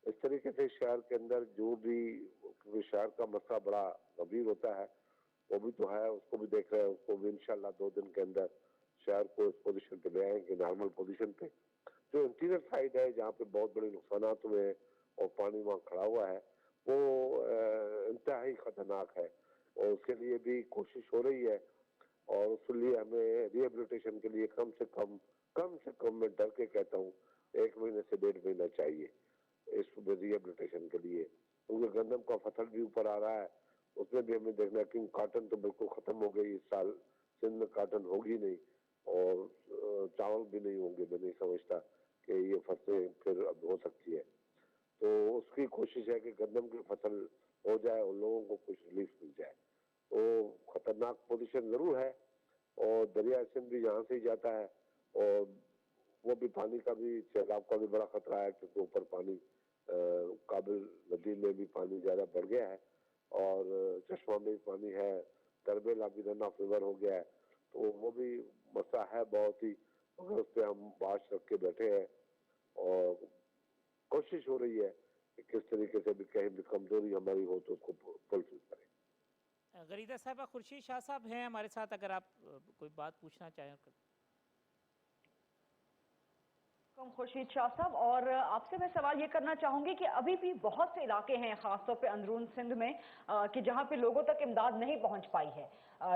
इस तरीके से शहर के अंदर जो भी, क्योंकि शहर का मसला बड़ा गंभीर होता है, वो भी तो है, उसको भी देख रहे हैं, उसको भी इंशाल्लाह 2 दिन के अंदर शहर को इस पोजीशन पे ले आएंगे, नॉर्मल पोजीशन पे। जो इंटीरियर साइड है जहाँ पे बहुत बड़े नुकसान हुए हैं और पानी वहाँ खड़ा हुआ है वो इंतहाई खतरनाक है, और उसके लिए भी कोशिश हो रही है, और उसके लिए हमें रिहेबिलिटेशन के लिए कम से कम मैं डर के कहता हूँ 1 महीने से 1.5 महीना चाहिए इस रिहेबिलिटेशन के लिए, क्योंकि गंदम का फसल भी ऊपर आ रहा है, उसमें भी हमें देखना है कि कॉटन तो बिल्कुल खत्म हो गई इस साल, सिंध में कॉटन होगी नहीं और चावल भी नहीं होंगे। मैं नहीं समझता कि ये फसलें फिर अब हो सकती है, तो उसकी कोशिश है कि गंदम की फसल हो जाए और लोगों को कुछ रिलीफ मिल जाए। तो खतरनाक पोजीशन जरूर है, और दरिया सिंध भी यहाँ से ही जाता है और वो भी पानी का भी, सैलाब का भी बड़ा खतरा है, क्योंकि ऊपर पानी काबिल नदी में भी पानी ज्यादा बढ़ गया है और चश्मा में भी पानी है, तरबेला भी रन ऑफ रिवर हो गया है, तो वो भी मसला है बहुत ही, मगर उस पर हम बाश रख के बैठे हैं और कोशिश हो रही है कि किस तरीके से भी कहीं भी कमजोरी हमारी हो तो उसको फुलफिल करें। गरीदा साहबा, खुर्शीद शाह साहब हैं हमारे साथ, अगर आप कोई बात पूछना चाहें। खुर्शीद शाह साहब, और आपसे मैं सवाल ये करना चाहूंगी कि अभी भी बहुत से इलाके हैं खासतौर पे अंदरून सिंध में कि जहां पे लोगों तक इमदाद नहीं पहुंच पाई है।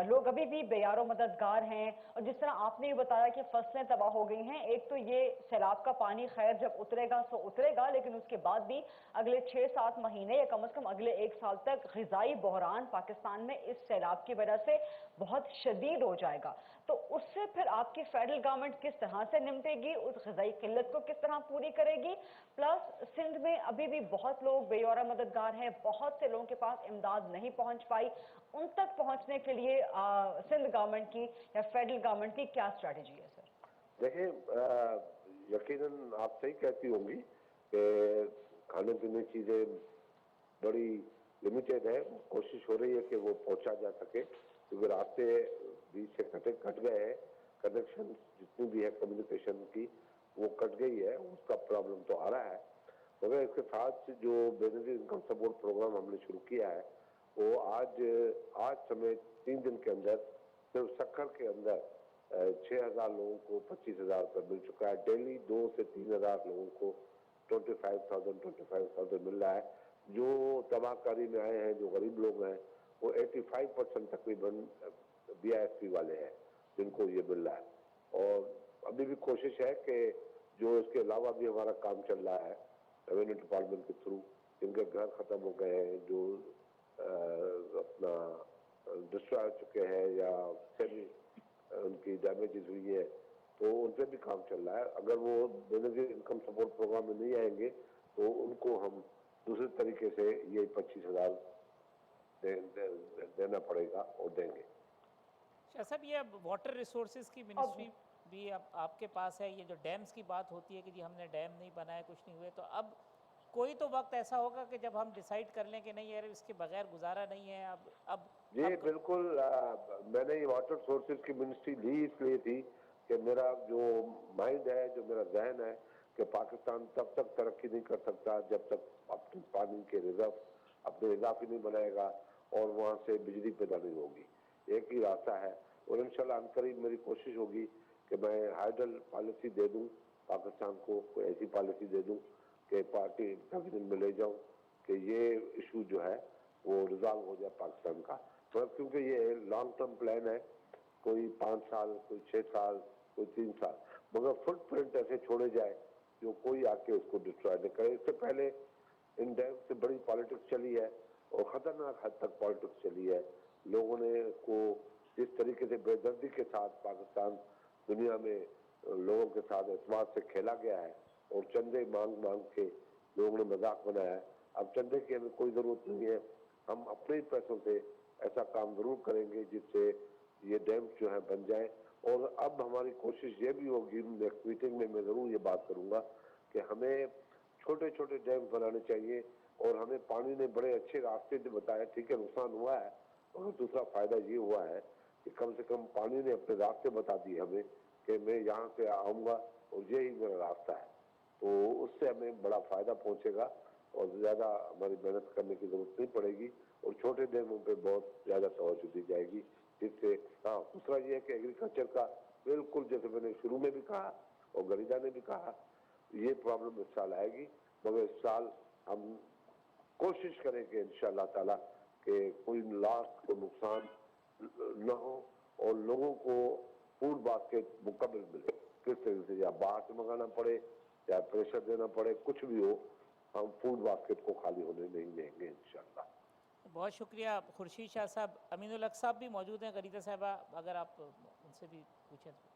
लोग अभी भी बेयारो मददगार हैं, और जिस तरह आपने ये बताया कि फसलें तबाह हो गई हैं, एक तो ये सैलाब का पानी खैर जब उतरेगा तो उतरेगा, लेकिन उसके बाद भी अगले 6-7 महीने या कम से कम अगले 1 साल तक ग़िज़ाई बहरान पाकिस्तान में इस सैलाब की वजह से बहुत शदीद हो जाएगा। तो उससे फिर आपकी फेडरल गवर्नमेंट किस तरह से निपटेगी, उस ग़िज़ाई किल्लत को किस तरह पूरी करेगी? प्लस सिंध में अभी भी बहुत लोग बेयारा मददगार हैं, बहुत से लोगों के पास इमदाद नहीं पहुंच पाई, उन तक पहुंचने के लिए सिंध गवर्नमेंट की या फेडरल गवर्नमेंट की क्या स्ट्रेटजी है सर? देखिए, यकीनन आप सही कहती होंगी कि खाने पीने की चीज़ें बड़ी लिमिटेड है। कोशिश हो रही है कि वो पहुंचा जा सके, क्योंकि रास्ते बीच से कट गए हैं, कनेक्शन जितनी भी है कम्युनिकेशन की वो कट गई है, उसका प्रॉब्लम तो आ रहा है। मगर इसके साथ जो बेनिफिट इनकम सपोर्ट प्रोग्राम हमने शुरू किया है, वो आज समेत 3 दिन के अंदर सिर्फ सक्खर के अंदर 6,000 लोगों को 25,000 रुपये मिल चुका है। डेली 2 से 3,000 लोगों को 25,000 मिल रहा है। जो तबाहकारी में आए हैं, जो गरीब लोग हैं, वो 85% तकरीबन BISP वाले हैं जिनको ये मिल रहा है। और अभी भी कोशिश है कि जो इसके अलावा भी हमारा काम चल रहा है रेवेन्यू डिपार्टमेंट के थ्रू, जिनके घर खत्म हो गए हैं, जो अपना डिस्ट्रॉय हो चुके हैं या सेमी उनकी डैमेजेस हुई है, तो उन पर भी काम चल रहा है। अगर वो बेनिफिट इनकम सपोर्ट प्रोग्राम में नहीं आएंगे तो उनको हम दूसरे तरीके से ये 25,000 देना पड़ेगा और देंगे। शाह साहब, ये अब वाटर रिसोर्सेज की मिनिस्ट्री भी अब आपके पास है। ये जो डैम्स की बात होती है कि जी हमने डैम नहीं बनाया, कुछ नहीं हुए, तो अब कोई तो वक्त ऐसा होगा कि जब हम डिसाइड कर लें कि नहीं यार इसके बगैर गुजारा नहीं है। अब जी बिल्कुल, मैंने ये वाटर सोर्सेज की मिनिस्ट्री ली इसलिए थी कि मेरा जो माइंड है, जो मेरा जहन है कि पाकिस्तान तब तक तरक्की नहीं कर सकता जब तक अपने पानी के रिजर्व अपने इजाफी नहीं बनाएगा और वहाँ से बिजली पैदा नहीं होगी। एक ही रास्ता है, और इंशाल्लाह अनकरीब मेरी कोशिश होगी कि मैं हाइडल पॉलिसी दे दूँ पाकिस्तान को, कोई ऐसी पॉलिसी दे दूँ कि पार्टी कैबिनेट में ले जाऊँ कि ये इशू जो है वो रिजॉल्व हो जाए पाकिस्तान का। तो क्योंकि ये लॉन्ग टर्म प्लान है, कोई 5 साल, कोई 6 साल, कोई 3 साल, मगर फुटप्रिंट ऐसे छोड़े जाए जो कोई आके उसको डिस्ट्रॉय नहीं करे। इससे पहले इन डैम से बड़ी पॉलिटिक्स चली है और ख़तरनाक हद तक पॉलिटिक्स चली है। लोगों ने को जिस तरीके से बेदर्दी के साथ पाकिस्तान दुनिया में लोगों के साथ एतमाद से खेला गया है और चंदे मांग मांग के लोगों ने मजाक बनाया है। अब चंदे की हमें कोई ज़रूरत नहीं है, हम अपने ही पैसों से ऐसा काम ज़रूर करेंगे जिससे ये डैम जो है बन जाए। और अब हमारी कोशिश ये भी होगी, नेक्स्ट मीटिंग में मैं ज़रूर ये बात करूँगा कि हमें छोटे छोटे डैम बनाने चाहिए। और हमें पानी ने बड़े अच्छे रास्ते से बताया, ठीक है नुकसान हुआ है, और दूसरा फ़ायदा ये हुआ है कि कम से कम पानी ने अपने रास्ते बता दिए हमें कि मैं यहाँ से आऊँगा और यही मेरा रास्ता है। तो उससे हमें बड़ा फ़ायदा पहुँचेगा और ज़्यादा हमारी मेहनत करने की ज़रूरत नहीं पड़ेगी और छोटे डैमों पे बहुत ज़्यादा तवज्जो दी जाएगी। जिससे हाँ, दूसरा ये है कि एग्रीकल्चर का बिल्कुल, जैसे मैंने शुरू में भी कहा और गरिजा ने भी कहा, ये प्रॉब्लम इस साल आएगी, मगर इस साल हम कोशिश करेंगे इंशाअल्लाह ताला कि कोई लॉस, कोई नुकसान न हो और लोगों को फूड बास्केट मुकम्मल मिले। किस तरह से, या बाहर से मंगाना पड़े या प्रेशर देना पड़े, कुछ भी हो, हम फूड बास्केट को खाली होने नहीं देंगे इंशाअल्लाह। बहुत शुक्रिया खुर्शीद शाह साहब। अमीनुल हक साहब भी मौजूद हैं, गरीदा साहबा, अगर आप उनसे भी पूछें तो।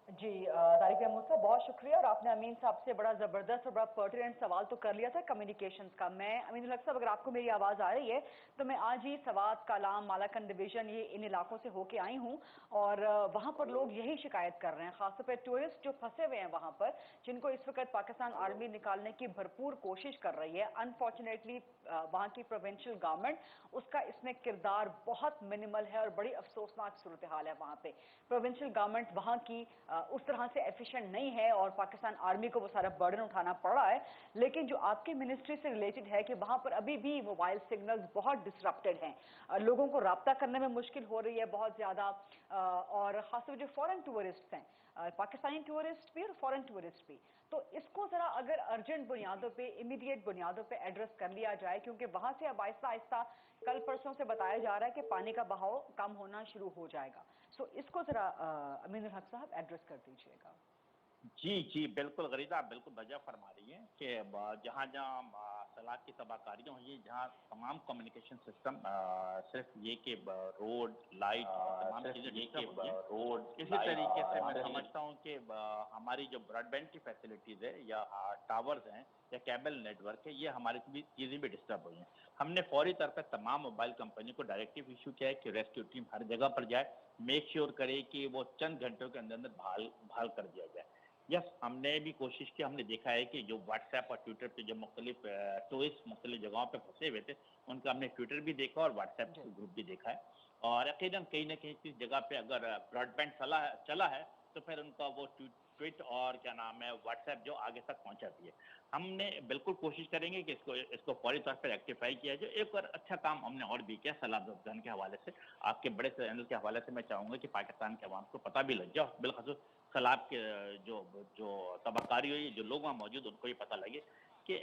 जी तारिक अहमद साहब, बहुत शुक्रिया। और आपने अमीन साहब से बड़ा ज़बरदस्त और बड़ा पर्टिनेंट सवाल तो कर लिया था कम्युनिकेशंस का। मैं अमीनुल हक साहब, अगर आपको मेरी आवाज़ आ रही है तो मैं आज ही सवात, कालाम, मालाकन डिवीज़न, ये इन इलाकों से होके आई हूँ और वहाँ पर लोग यही शिकायत कर रहे हैं, ख़ासतौर पर टूरिस्ट जो फंसे हुए हैं वहाँ पर, जिनको इस वक्त पाकिस्तान आर्मी निकालने की भरपूर कोशिश कर रही है। अनफॉर्चुनेटली वहाँ की प्रोविंशियल गवर्नमेंट, उसका इसमें किरदार बहुत मिनिमल है और बड़ी अफसोसनाक सूरत हाल है। वहाँ पे प्रोविंशियल गवर्नमेंट वहाँ की उस तरह से एफिशिएंट नहीं है और पाकिस्तान आर्मी को वो सारा बर्डन उठाना पड़ रहा है। लेकिन जो आपकी मिनिस्ट्री से रिलेटेड है कि वहाँ पर अभी भी मोबाइल सिग्नल्स बहुत डिसरप्टेड हैं, लोगों को राब्ता करने में मुश्किल हो रही है बहुत ज़्यादा, और ख़ासतौर जो फॉरेन टूरिस्ट हैं, पाकिस्तानी टूरिस्ट भी और फॉरेन टूरिस्ट भी, तो इसको ज़रा अगर अर्जेंट बुनियादों पे, इमीडिएट बुनियादों पे एड्रेस कर लिया जाए, क्योंकि वहाँ से अब आहिस्ता आहिस्ता कल परसों से बताया जा रहा है कि पानी का बहाव कम होना शुरू हो जाएगा। सो इसको ज़रा अमीनुल हक साहब एड्रेस कर दीजिएगा। जी बिल्कुल गरीदा, आप बिल्कुल वजह फरमा रही हैं कि जहाँ जहाँ सलाद की तबाहकारियाँ हुई हैं, जहाँ तमाम कम्युनिकेशन सिस्टम सिर्फ ये कि रोड, लाइट और तमाम चीज़ें डिस्टर्ब हुई हैं, रोड इसी तरीके से मैं समझता हूँ कि हमारी जो ब्रॉडबैंड की फैसिलिटीज़ है या टावर्स हैं या केबल नेटवर्क है, ये हमारी चीज़ें भी डिस्टर्ब हुई हैं। हमने फौरी तौर पर तमाम मोबाइल कंपनी को डायरेक्टिव इशू किया है कि रेस्क्यू टीम हर जगह पर जाए, मेक श्योर करे कि वो चंद घंटों के अंदर बहाल कर दिया जाए। यस, हमने भी कोशिश की, हमने देखा है कि जो व्हाट्सएप और ट्विटर पे जो मुख्तलिफ टूरिस्ट मुख्तलिफ जगहों पे फंसे हुए थे, उनका हमने ट्विटर भी देखा और व्हाट्सएप ग्रुप भी देखा है, और यकीनन कहीं ना कहीं किस जगह पे अगर ब्रॉडबैंड चला है तो फिर उनका वो ट्वीट और क्या नाम है व्हाट्सएप जो आगे तक पहुंचाती है। हमने बिल्कुल कोशिश करेंगे कि इसको फौरी तौर पर रेक्टिफाई किया जाए। एक और अच्छा काम हमने और भी किया सैलाब ज़ब्तान के हवाले से, आपके बड़े चैनल के हवाले से मैं चाहूँगा कि पाकिस्तान के अवाम को पता भी लग जाए, बिलखसूस सैलाब के जो तबाहकारी हुई, जो लोग वहाँ मौजूद उनको ये पता लगे कि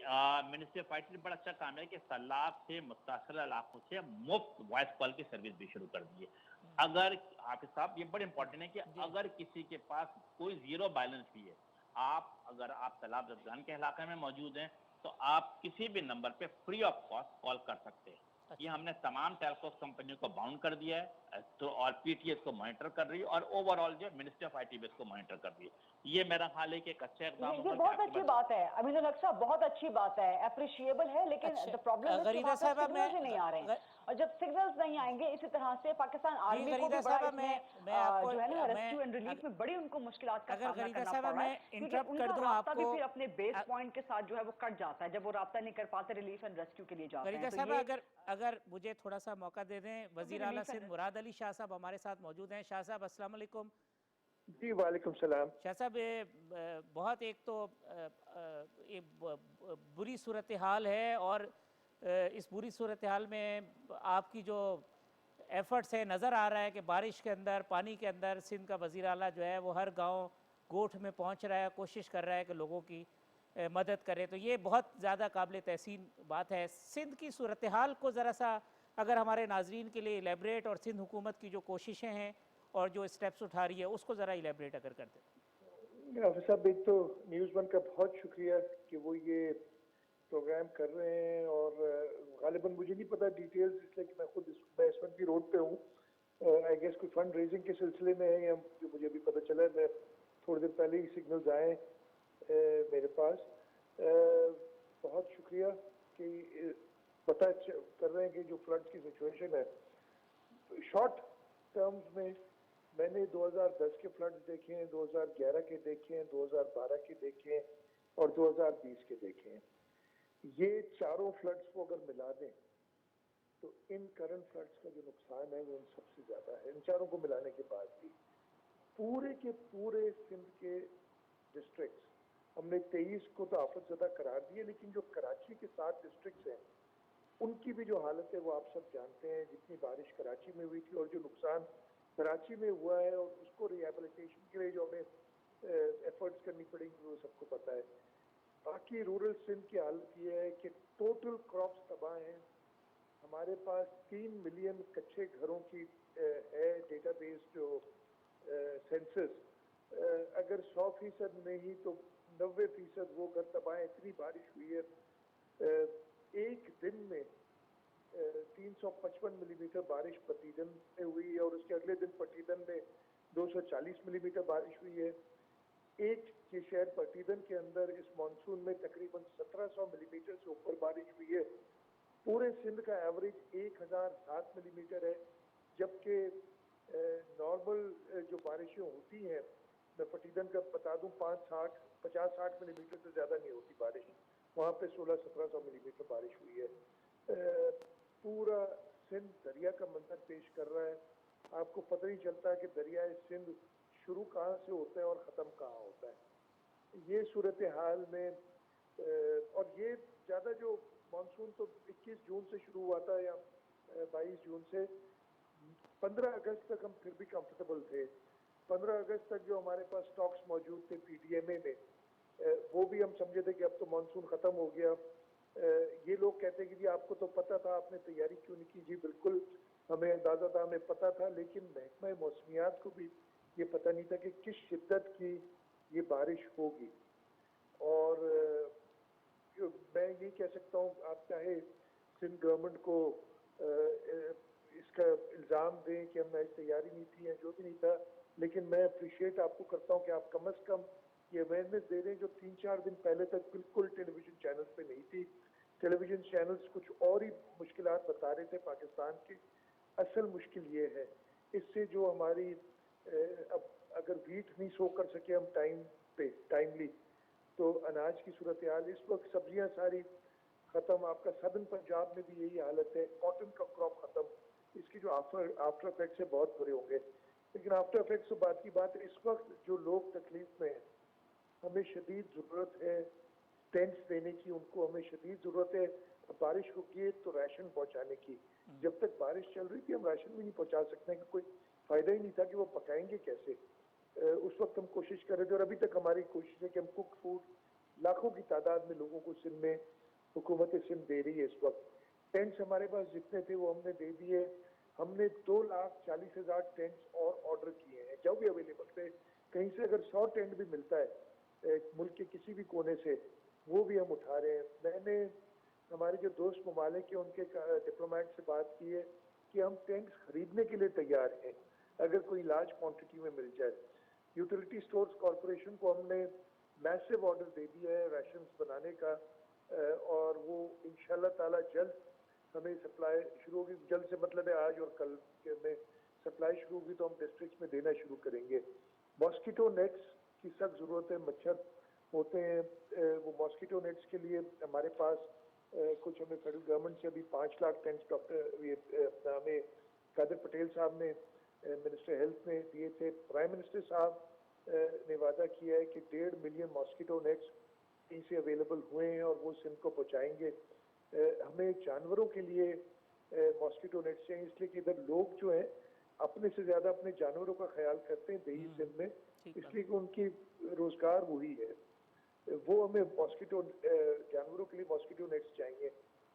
मिनिस्ट्री ऑफ फाइट ने बड़ा अच्छा काम है कि सैलाब से मुतासर इलाकों से मुफ्त वॉइस कॉल की सर्विस भी शुरू कर दी है। अगर हाफिज साहब, ये बड़ा इंपॉर्टेंट है कि अगर किसी के पास कोई जीरो बैलेंस भी है, अगर आप सैलाब ज़ब्तान के इलाके में मौजूद हैं तो आप किसी भी नंबर पे फ्री ऑफ कॉस्ट कॉल कर सकते हैं। ये हमने तमाम टेलीकॉम कंपनियों को बाउंड कर दिया है, तो और पीटीएस को मॉनिटर कर रही है और ओवरऑल जो मिनिस्ट्री ऑफ आईटी को मॉनिटर कर रही है। ये मेरा ख्याल है कि एक अच्छा इक़दाम होगा। ये बहुत अच्छी बात है अमीनुल हक साहब, बहुत अच्छी बात है, अप्रिशिएबल है, लेकिन द प्रॉब्लम सिग्नल्स नहीं आ रहे हैं, और जब सिग्नल्स नहीं आएंगे इसी तरह से पाकिस्तान आर्मी को भी बड़ा इसमें जो है ना रेस्क्यू एंड रिलीफ में बड़ी उनको मुश्किलात का सामना करना पड़ रहा है, क्योंकि उनका रास्ता भी फिर अपने बेस पॉइंट के साथ जो है वो कट जाता है जब वो रास्ता नहीं कर पाते रिलीफ एंड रेस्क्यू के लिए जाते हैं। तो अगर मुझे थोड़ा सा मौका दे दें, वज़ीर आला सिंध मुराद अली शाह साहब हमारे साथ मौजूद हैं। शाह साहब अस्सलाम वालेकुम। जी वालेकुम सलाम। शाह साहब, बहुत एक तो बुरी सूरत हाल है, और इस बुरी सूरत हाल में आपकी जो एफर्ट्स है, नज़र आ रहा है कि बारिश के अंदर, पानी के अंदर सिंध का वज़ीर आला जो है वो हर गांव गोठ में पहुंच रहा है, कोशिश कर रहा है कि लोगों की मदद करे, तो ये बहुत ज़्यादा काबिल तहसीन बात है। सिंध की सूरत हाल को ज़रा सा अगर हमारे नाजरीन के लिए इलेबरेट, और सिंध हुकूमत की जो कोशिशें हैं और जो स्टेप्स उठा रही है उसको ज़रा इलेबरेट अगर कर दें। हाफिज साहब, एक तो न्यूज़ वन का बहुत शुक्रिया कि वो ये प्रोग्राम कर रहे हैं, और गालिबन मुझे नहीं पता डिटेल्स, इसलिए कि मैं खुद इस वक्त भी रोड पे हूँ, आई गेस कोई फंड रेजिंग के सिलसिले में है, या जो मुझे अभी पता चला है, मैं थोड़ी देर पहले ही सिग्नल्स आए मेरे पास। बहुत शुक्रिया कि पता कर रहे हैं कि जो फ्लड की सिचुएशन है, शॉर्ट टर्म्स में मैंने 2010 के फ्लड्स देखे हैं, 2011 के देखे हैं, 2012 के देखे हैं और 2020 के देखे हैं। ये चारों फ्लड्स को अगर मिला दें तो इन करंट फ्लड्स का जो नुकसान है वो इन सबसे ज़्यादा है। इन चारों को मिलाने के बाद भी पूरे के पूरे सिंध के डिस्ट्रिक्ट्स, हमने 23 को तो आफत ज़दा करार दिए, लेकिन जो कराची के 7 डिस्ट्रिक्ट्स हैं उनकी भी जो हालत है वो आप सब जानते हैं। जितनी बारिश कराची में हुई थी और जो नुकसान कराची में हुआ है और उसको रिहेबिलिटेशन के लिए जो हमें एफर्ट्स करनी पड़ेंगी वो सबको पता है। बाकी रूरल सिंध की हालत ये है कि टोटल क्रॉप्स तबाह हैं। हमारे पास 3 मिलियन कच्चे घरों की है डेटाबेस जो सेंसस, अगर 100% नहीं तो 90% वो घर तबाह है। इतनी बारिश हुई है, एक दिन में 355 मिलीमीटर बारिश पटीदन में हुई है, और उसके अगले दिन पटीदन में 240 मिलीमीटर बारिश हुई है। एक के शहर पटीदन के अंदर इस मानसून में तकरीबन 1700 मिलीमीटर से ऊपर बारिश हुई है। पूरे सिंध का एवरेज 1007 मिलीमीटर है, जबकि नॉर्मल जो बारिशें होती हैं, मैं पटीदन का बता दूं 50-60 मिलीमीटर से ज़्यादा नहीं होती बारिश, वहाँ पे 1600-1700 मिलीमीटर बारिश हुई है। पूरा सिंध दरिया का मंजर पेश कर रहा है। आपको पता नहीं चलता कि दरिया सिंध شروع کہاں سے ہوتا ہے اور ختم کہاں ہوتا ہے. یہ صورتحال میں اور یہ زیادہ جو مانسون تو 21 جون سے شروع ہوا تھا یا 22 جون سے, 15 اگست تک ہم پھر بھی کمفرٹیبل تھے. 15 اگست تک جو ہمارے پاس سٹاکس موجود تھے پی ڈی ایم اے میں, وہ بھی ہم سمجھے تھے کہ اب تو مانسون ختم ہو گیا. یہ لوگ کہتے ہیں کہ جی آپ کو تو پتہ تھا, آپ نے تیاری کیوں نہیں کی. جی بالکل ہمیں اندازہ تھا, ہمیں پتہ تھا, لیکن محکمہ موسمیات کو بھی یہ پتہ نہیں تھا کہ کس شدت کی یہ بارش ہوگی. اور میں یہ کہہ سکتا ہوں, آپ چاہے سندھ گورنمنٹ کو اس کا الزام دیں کہ ہم نے تیاری نہیں تھی یا جو بھی نہیں تھا, لیکن میں اپریشیٹ آپ کو کرتا ہوں کہ آپ کم از کم یہ اویئرنیس دے رہے ہیں جو 3-4 دن پہلے تک بالکل ٹیلی ویژن چینلز پہ نہیں تھی. ٹیلی ویژن چینلز کچھ اور ہی مشکلات بتا رہے تھے پاکستان کی. اصل مشکل یہ ہے, اس سے جو ہماری اب اگر ویٹ نہیں سو کر سکے ہم ٹائم پہ ٹائملی, تو اناج کی صورتحال اس وقت, سبزیاں ساری ختم. آپ کا سدرن پنجاب میں بھی یہی حالت ہے, کاٹن کا کراپ ختم. اس کی جو آفٹر افیکٹس ہیں بہت برے ہوں گے. لیکن آفٹر افیکٹس سے بات کی بات ہے, اس وقت جو لوگ تکلیف میں ہیں, ہمیں شدید ضرورت ہے ٹینٹس دینے کی, ان کو ہمیں شدید ضرورت ہے. بارش ہوتی ہے تو راشن پہنچانے کی. جب تک بارش چل رہی تھی ہم راشن بھی نہیں پہنچا سکتے, کہ کوئی فائدہ ہی نہیں تھا کہ وہ پکائیں گے کیسے. اس وقت ہم کوشش کر رہے تھے, اور ابھی تک ہماری کوشش ہے کہ ہم کوک فوڈ لاکھوں کی تعداد میں لوگوں کو سندھ میں حکومت سندھ دے رہی ہے. اس وقت ٹینٹس ہمارے پاس جتنے تھے وہ ہم نے دے دیے. ہم نے 2,40,000 ٹینٹس اور آرڈر کیے ہیں جو بھی اویلیبل تھے. کہیں سے اگر 100 ٹینٹ بھی ملتا ہے ملک کے کسی بھی کونے سے, وہ بھی ہم اٹھا رہے ہیں. میں نے ہمارے جو دوست ممالک ہیں ان کے ڈپلومیٹ سے بات کی ہے کہ ہم ٹینٹس خریدنے کے لیے تیار ہیں اگر کوئی لارج کوانٹٹی میں مل جائے. یوٹیلیٹی سٹورز کارپوریشن کو ہم نے میسو آرڈر دے دیا ہے ریشنز بنانے کا, اور وہ انشاءاللہ تعالی جلد ہمیں سپلائی شروع ہوگی. جلد سے مطلب ہے آج اور کل میں سپلائی شروع ہوگی تو ہم ڈسٹرکٹس میں دینا شروع کریں گے. ماسکیٹو نیٹس کی سخت ضرورت ہے, مچھر ہوتے ہیں. وہ ماسکیٹو نیٹس کے لیے ہمارے پاس کچھ ہمیں فیڈرل گورنمنٹ سے ابھی 5 لاکھ ٹینٹس ڈاکٹر ہمیں قادر پٹیل صاحب نے منسٹر ہیلتھ نے دیے تھے. پرائم منسٹر صاحب نے وعدہ کیا ہے کہ 1.5 ملین ماسکیٹو نیٹس کہیں سے اویلیبل ہوئے ہیں اور وہ سندھ کو پہنچائیں گے. ہمیں جانوروں کے لیے ماسکیٹو نیٹس چاہیے, اس لیے کہ ادھر لوگ جو ہیں اپنے سے زیادہ اپنے جانوروں کا خیال کرتے ہیں دیہی سندھ میں, اس لیے کہ ان کی روزگار وہی ہے. وہ ہمیں ماسکیٹو جانوروں کے لیے ماسکیٹو نیٹس چاہیے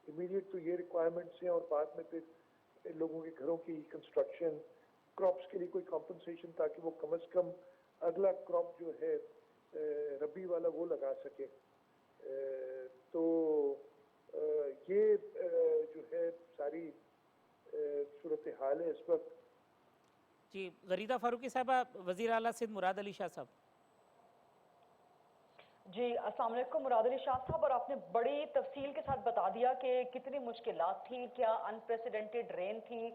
امیڈیٹ. تو یہ ریکوائرمنٹس ہیں, اور بعد میں پھر لوگوں کے گھروں کی کنسٹرکشن, کراپس کے لیے کوئی کمپنسیشن تاکہ وہ کم از کم اگلا کراپ جو ہے ربی والا وہ لگا سکے. تو یہ جو ہے ساری صورتحال ہے اس وقت. جی غریدہ فاروقی صاحبہ, وزیر اعلیٰ سندھ مراد علی شاہ صاحب. جی السلام علیکم مراد علی شاہ صاحب, اور آپ نے بڑی تفصیل کے ساتھ بتا دیا کہ کتنی مشکلات تھی, کیا انپریسیڈنٹڈ رین تھی.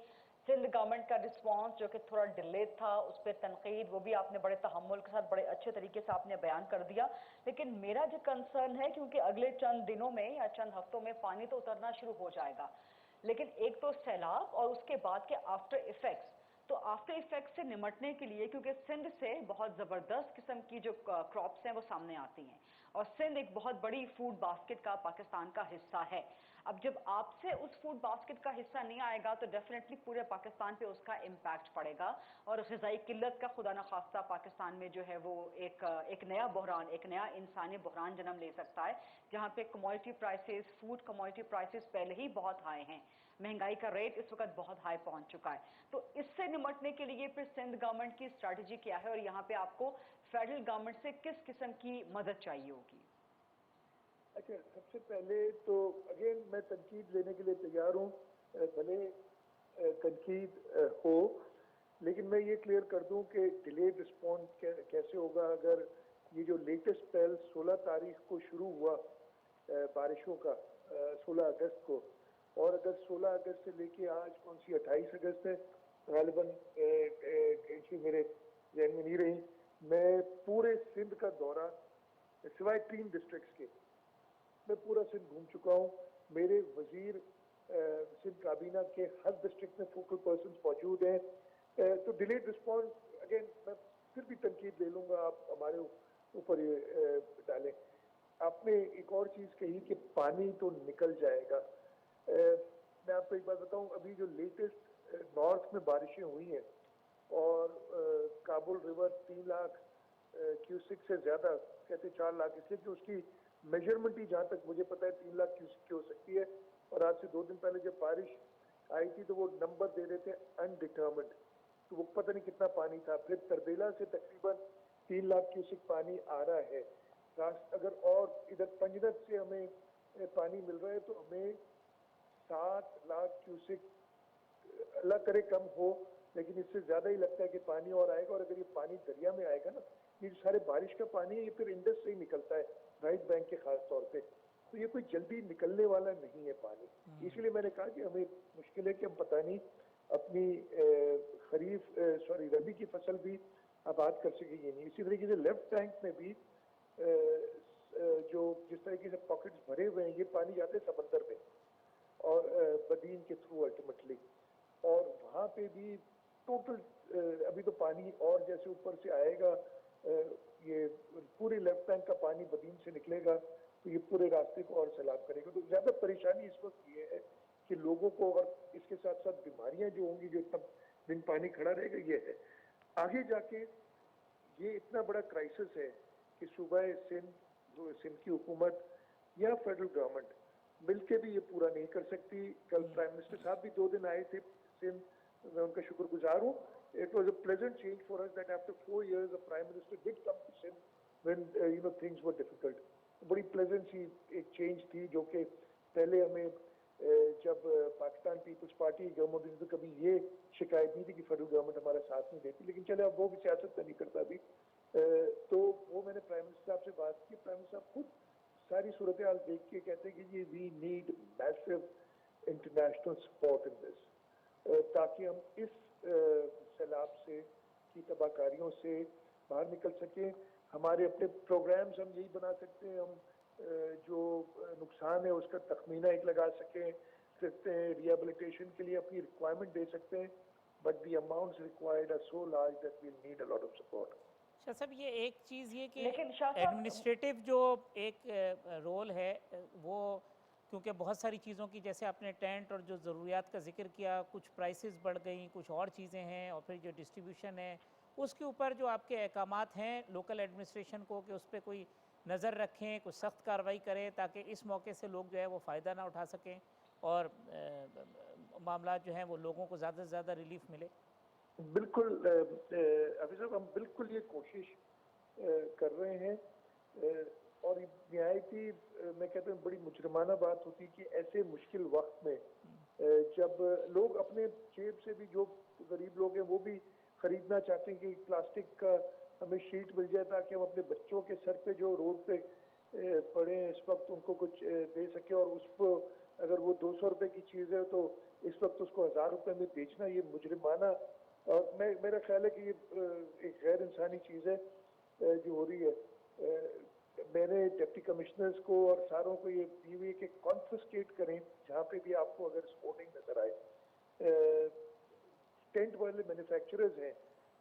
سندھ گورنمنٹ کا رسپانس جو کہ تھوڑا ڈیلے تھا, اس پہ تنقید, وہ بھی آپ نے بڑے تحمل کے ساتھ بڑے اچھے طریقے سے آپ نے بیان کر دیا. لیکن میرا جو کنسرن ہے, کیونکہ اگلے چند دنوں میں یا چند ہفتوں میں پانی تو اترنا شروع ہو جائے گا, لیکن ایک تو سیلاب اور اس کے بعد کے آفٹر ایفیکٹس. تو آفٹر ایفیکٹ سے نمٹنے کے لیے, کیونکہ سندھ سے بہت زبردست قسم کی جو کراپس ہیں وہ سامنے آتی ہیں, اور سندھ ایک بہت بڑی فوڈ باسکٹ کا پاکستان کا حصہ ہے. اب جب آپ سے اس فوڈ باسکٹ کا حصہ نہیں آئے گا تو ڈیفینیٹلی پورے پاکستان پہ اس کا امپیکٹ پڑے گا, اور غذائی قلت کا خدا نخواستہ پاکستان میں جو ہے وہ ایک نیا بحران, ایک نیا انسانی بحران جنم لے سکتا ہے, جہاں پہ commodity prices, food commodity prices پہلے ہی بہت ہائی ہیں, مہنگائی کا ریٹ اس وقت بہت ہائی پہنچ چکا ہے. تو اس سے نمٹنے کے لیے پھر سندھ گورنمنٹ کی اسٹریٹجی کیا ہے, اور یہاں پہ آپ کو فیڈرل گورنمنٹ سے کس قسم کی مدد چاہیے ہوگی؟ اچھا, سب سے پہلے تو اگین میں تنقید لینے کے لیے تیار ہوں, بھلے تنقید ہو, لیکن میں یہ کلیئر کر دوں کہ ڈیلیڈ رسپانس کیسے ہوگا. اگر یہ جو لیٹسٹ پہل 16 تاریخ کو شروع ہوا بارشوں کا, 16 اگست کو, اور اگر 16 اگست سے لے کے آج کون سی 28 اگست ہے غالباً, میرے ذہن میں نہیں رہی, میں پورے سندھ کا دورہ سوائے 3 ڈسٹرکٹس کے میں پورا سندھ گھوم چکا ہوں. میرے وزیر سندھ کابینہ کے ہر ڈسٹرکٹ میں فوکل پرسنز موجود ہیں. تو ڈیلیڈ رسپانس اگین میں پھر بھی تنقید لے لوں گا, آپ ہمارے اوپر یہ ڈالیں. آپ نے ایک اور چیز کہی کہ پانی تو نکل جائے گا. میں آپ کو ایک بات بتاؤں, ابھی جو لیٹسٹ نارتھ میں بارشیں ہوئی ہیں اور کابل ریور 3 لاکھ کیوسک سے زیادہ, کہتے 4 لاکھ, اس لیے کہ اس کی میجرمنٹ ہی جہاں تک مجھے پتا ہے 3 لاکھ کیوسک کی ہو سکتی ہے. اور آج سے 2 دن پہلے جب بارش آئی تھی تو وہ نمبر دے رہے تھے انڈیٹرمنڈ, تو وہ پتہ نہیں کتنا پانی تھا. پھر تربیلا سے تقریباً 3 لاکھ کیوسک پانی آ رہا ہے. اگر اور ادھر پنجنت سے ہمیں پانی مل رہا ہے تو ہمیں 7 لاکھ کیوسک, اللہ کرے کم ہو, لیکن اس سے زیادہ ہی لگتا ہے کہ پانی اور آئے گا. اور اگر یہ پانی دریا میں آئے گا نا, یہ سارے بارش کا پانی ہے, یہ پھر انڈس سے ہی نکلتا ہے, رائٹ بینک کے خاص طور پہ, تو یہ کوئی جلدی نکلنے والا نہیں ہے پانی. اس لیے میں نے کہا کہ ہمیں مشکل ہے کہ ہم پتہ نہیں اپنی ربی کی فصل بھی آباد کر سکیں گے نہیں. اسی طریقے سے لیفٹ ٹینک میں بھی جو جس طریقے سے پاکٹس بھرے ہوئے ہیں, یہ پانی جاتے ہیں سمندر میں اور بدین کے تھرو الٹیمیٹلی, اور وہاں پہ بھی ٹوٹل ابھی تو پانی اور جیسے اوپر سے آئے گا, یہ پورے لیفٹ ٹینک کا پانی بدین سے نکلے گا تو یہ پورے راستے کو اور سیلاب کرے گا. تو زیادہ پریشانی اس وقت یہ ہے کہ لوگوں کو, اور اس کے ساتھ ساتھ بیماریاں جو ہوں گی, جو اتنا دن پانی کھڑا رہے گا, یہ ہے آگے جا کے یہ اتنا بڑا کرائسس ہے کہ صوبہ سندھ کی حکومت یا فیڈرل گورنمنٹ مل کے بھی یہ پورا نہیں کر سکتی. کل پرائم منسٹر صاحب بھی 2 دن آئے تھے سندھ, میں ان کا شکر گزار ہوں. It was a pleasant change for us that after 4 years the Prime Minister did come to Sindh when things were difficult. بڑی پلیزنٹ سی ایک چینج تھی, جو کہ پہلے ہمیں جب پاکستان پیپلز پارٹی گورنمنٹ نے تو کبھی یہ شکایت نہیں تھی کہ فیڈرل گورنمنٹ ہمارا ساتھ نہیں دیتی, لیکن چلے اب وہ بھی سیاست نہیں کرتا ابھی. تو وہ میں نے پرائم منسٹر صاحب سے بات کی, پرائم منسٹر صاحب خود ساری صورتحال دیکھ کے کہتے ہیں کہ we need massive international support in this, تاکہ ہم اس سیلاب سے کی تباہ کاریوں سے باہر نکل سکیں. ہمارے اپنے پروگرامز ہم یہی بنا سکتے ہیں, ہم جو نقصان ہے اس کا تخمینہ ایک لگا سکتے ہیں, ریہیبلیٹیشن کے لیے اپنی ریکوائرمنٹ دے سکتے ہیں, but the amounts required are so large that we need a lot of support. Shah صاحب یہ ایک چیز یہ کہ ایڈمنسٹریٹو جو ایک رول ہے وہ, کیونکہ بہت ساری چیزوں کی, جیسے آپ نے ٹینٹ اور جو ضروریات کا ذکر کیا, کچھ پرائسز بڑھ گئیں, کچھ اور چیزیں ہیں, اور پھر جو ڈسٹریبیوشن ہے اس کے اوپر جو آپ کے احکامات ہیں لوکل ایڈمنسٹریشن کو کہ اس پہ کوئی نظر رکھیں, کچھ سخت کارروائی کریں تاکہ اس موقع سے لوگ جو ہے وہ فائدہ نہ اٹھا سکیں اور معاملات جو ہیں وہ لوگوں کو زیادہ سے زیادہ ریلیف ملے. بالکل حفیظ صاحب, ہم بالکل یہ کوشش کر رہے ہیں, اور نہایتی میں کہتا ہوں بڑی مجرمانہ بات ہوتی کہ ایسے مشکل وقت میں جب لوگ اپنے جیب سے بھی, جو غریب لوگ ہیں وہ بھی خریدنا چاہتے ہیں کہ پلاسٹک کا ہمیں شیٹ مل جائے تاکہ ہم اپنے بچوں کے سر پہ جو روڈ پہ پڑے ہیں اس وقت ان کو کچھ دے سکیں, اور اس کو اگر وہ 200 روپے کی چیز ہے تو اس وقت اس کو 1000 روپے میں بیچنا, یہ مجرمانہ, اور میرا خیال ہے کہ یہ ایک غیر انسانی چیز ہے جو ہو رہی ہے. میں نے ڈپٹی کمشنرز کو اور ساروں کو یہ دی ہوئی کہ کانفسکیٹ کریں جہاں پہ بھی آپ کو اگر سپورٹنگ نظر آئے. ٹینٹ والے مینوفیکچررز ہیں,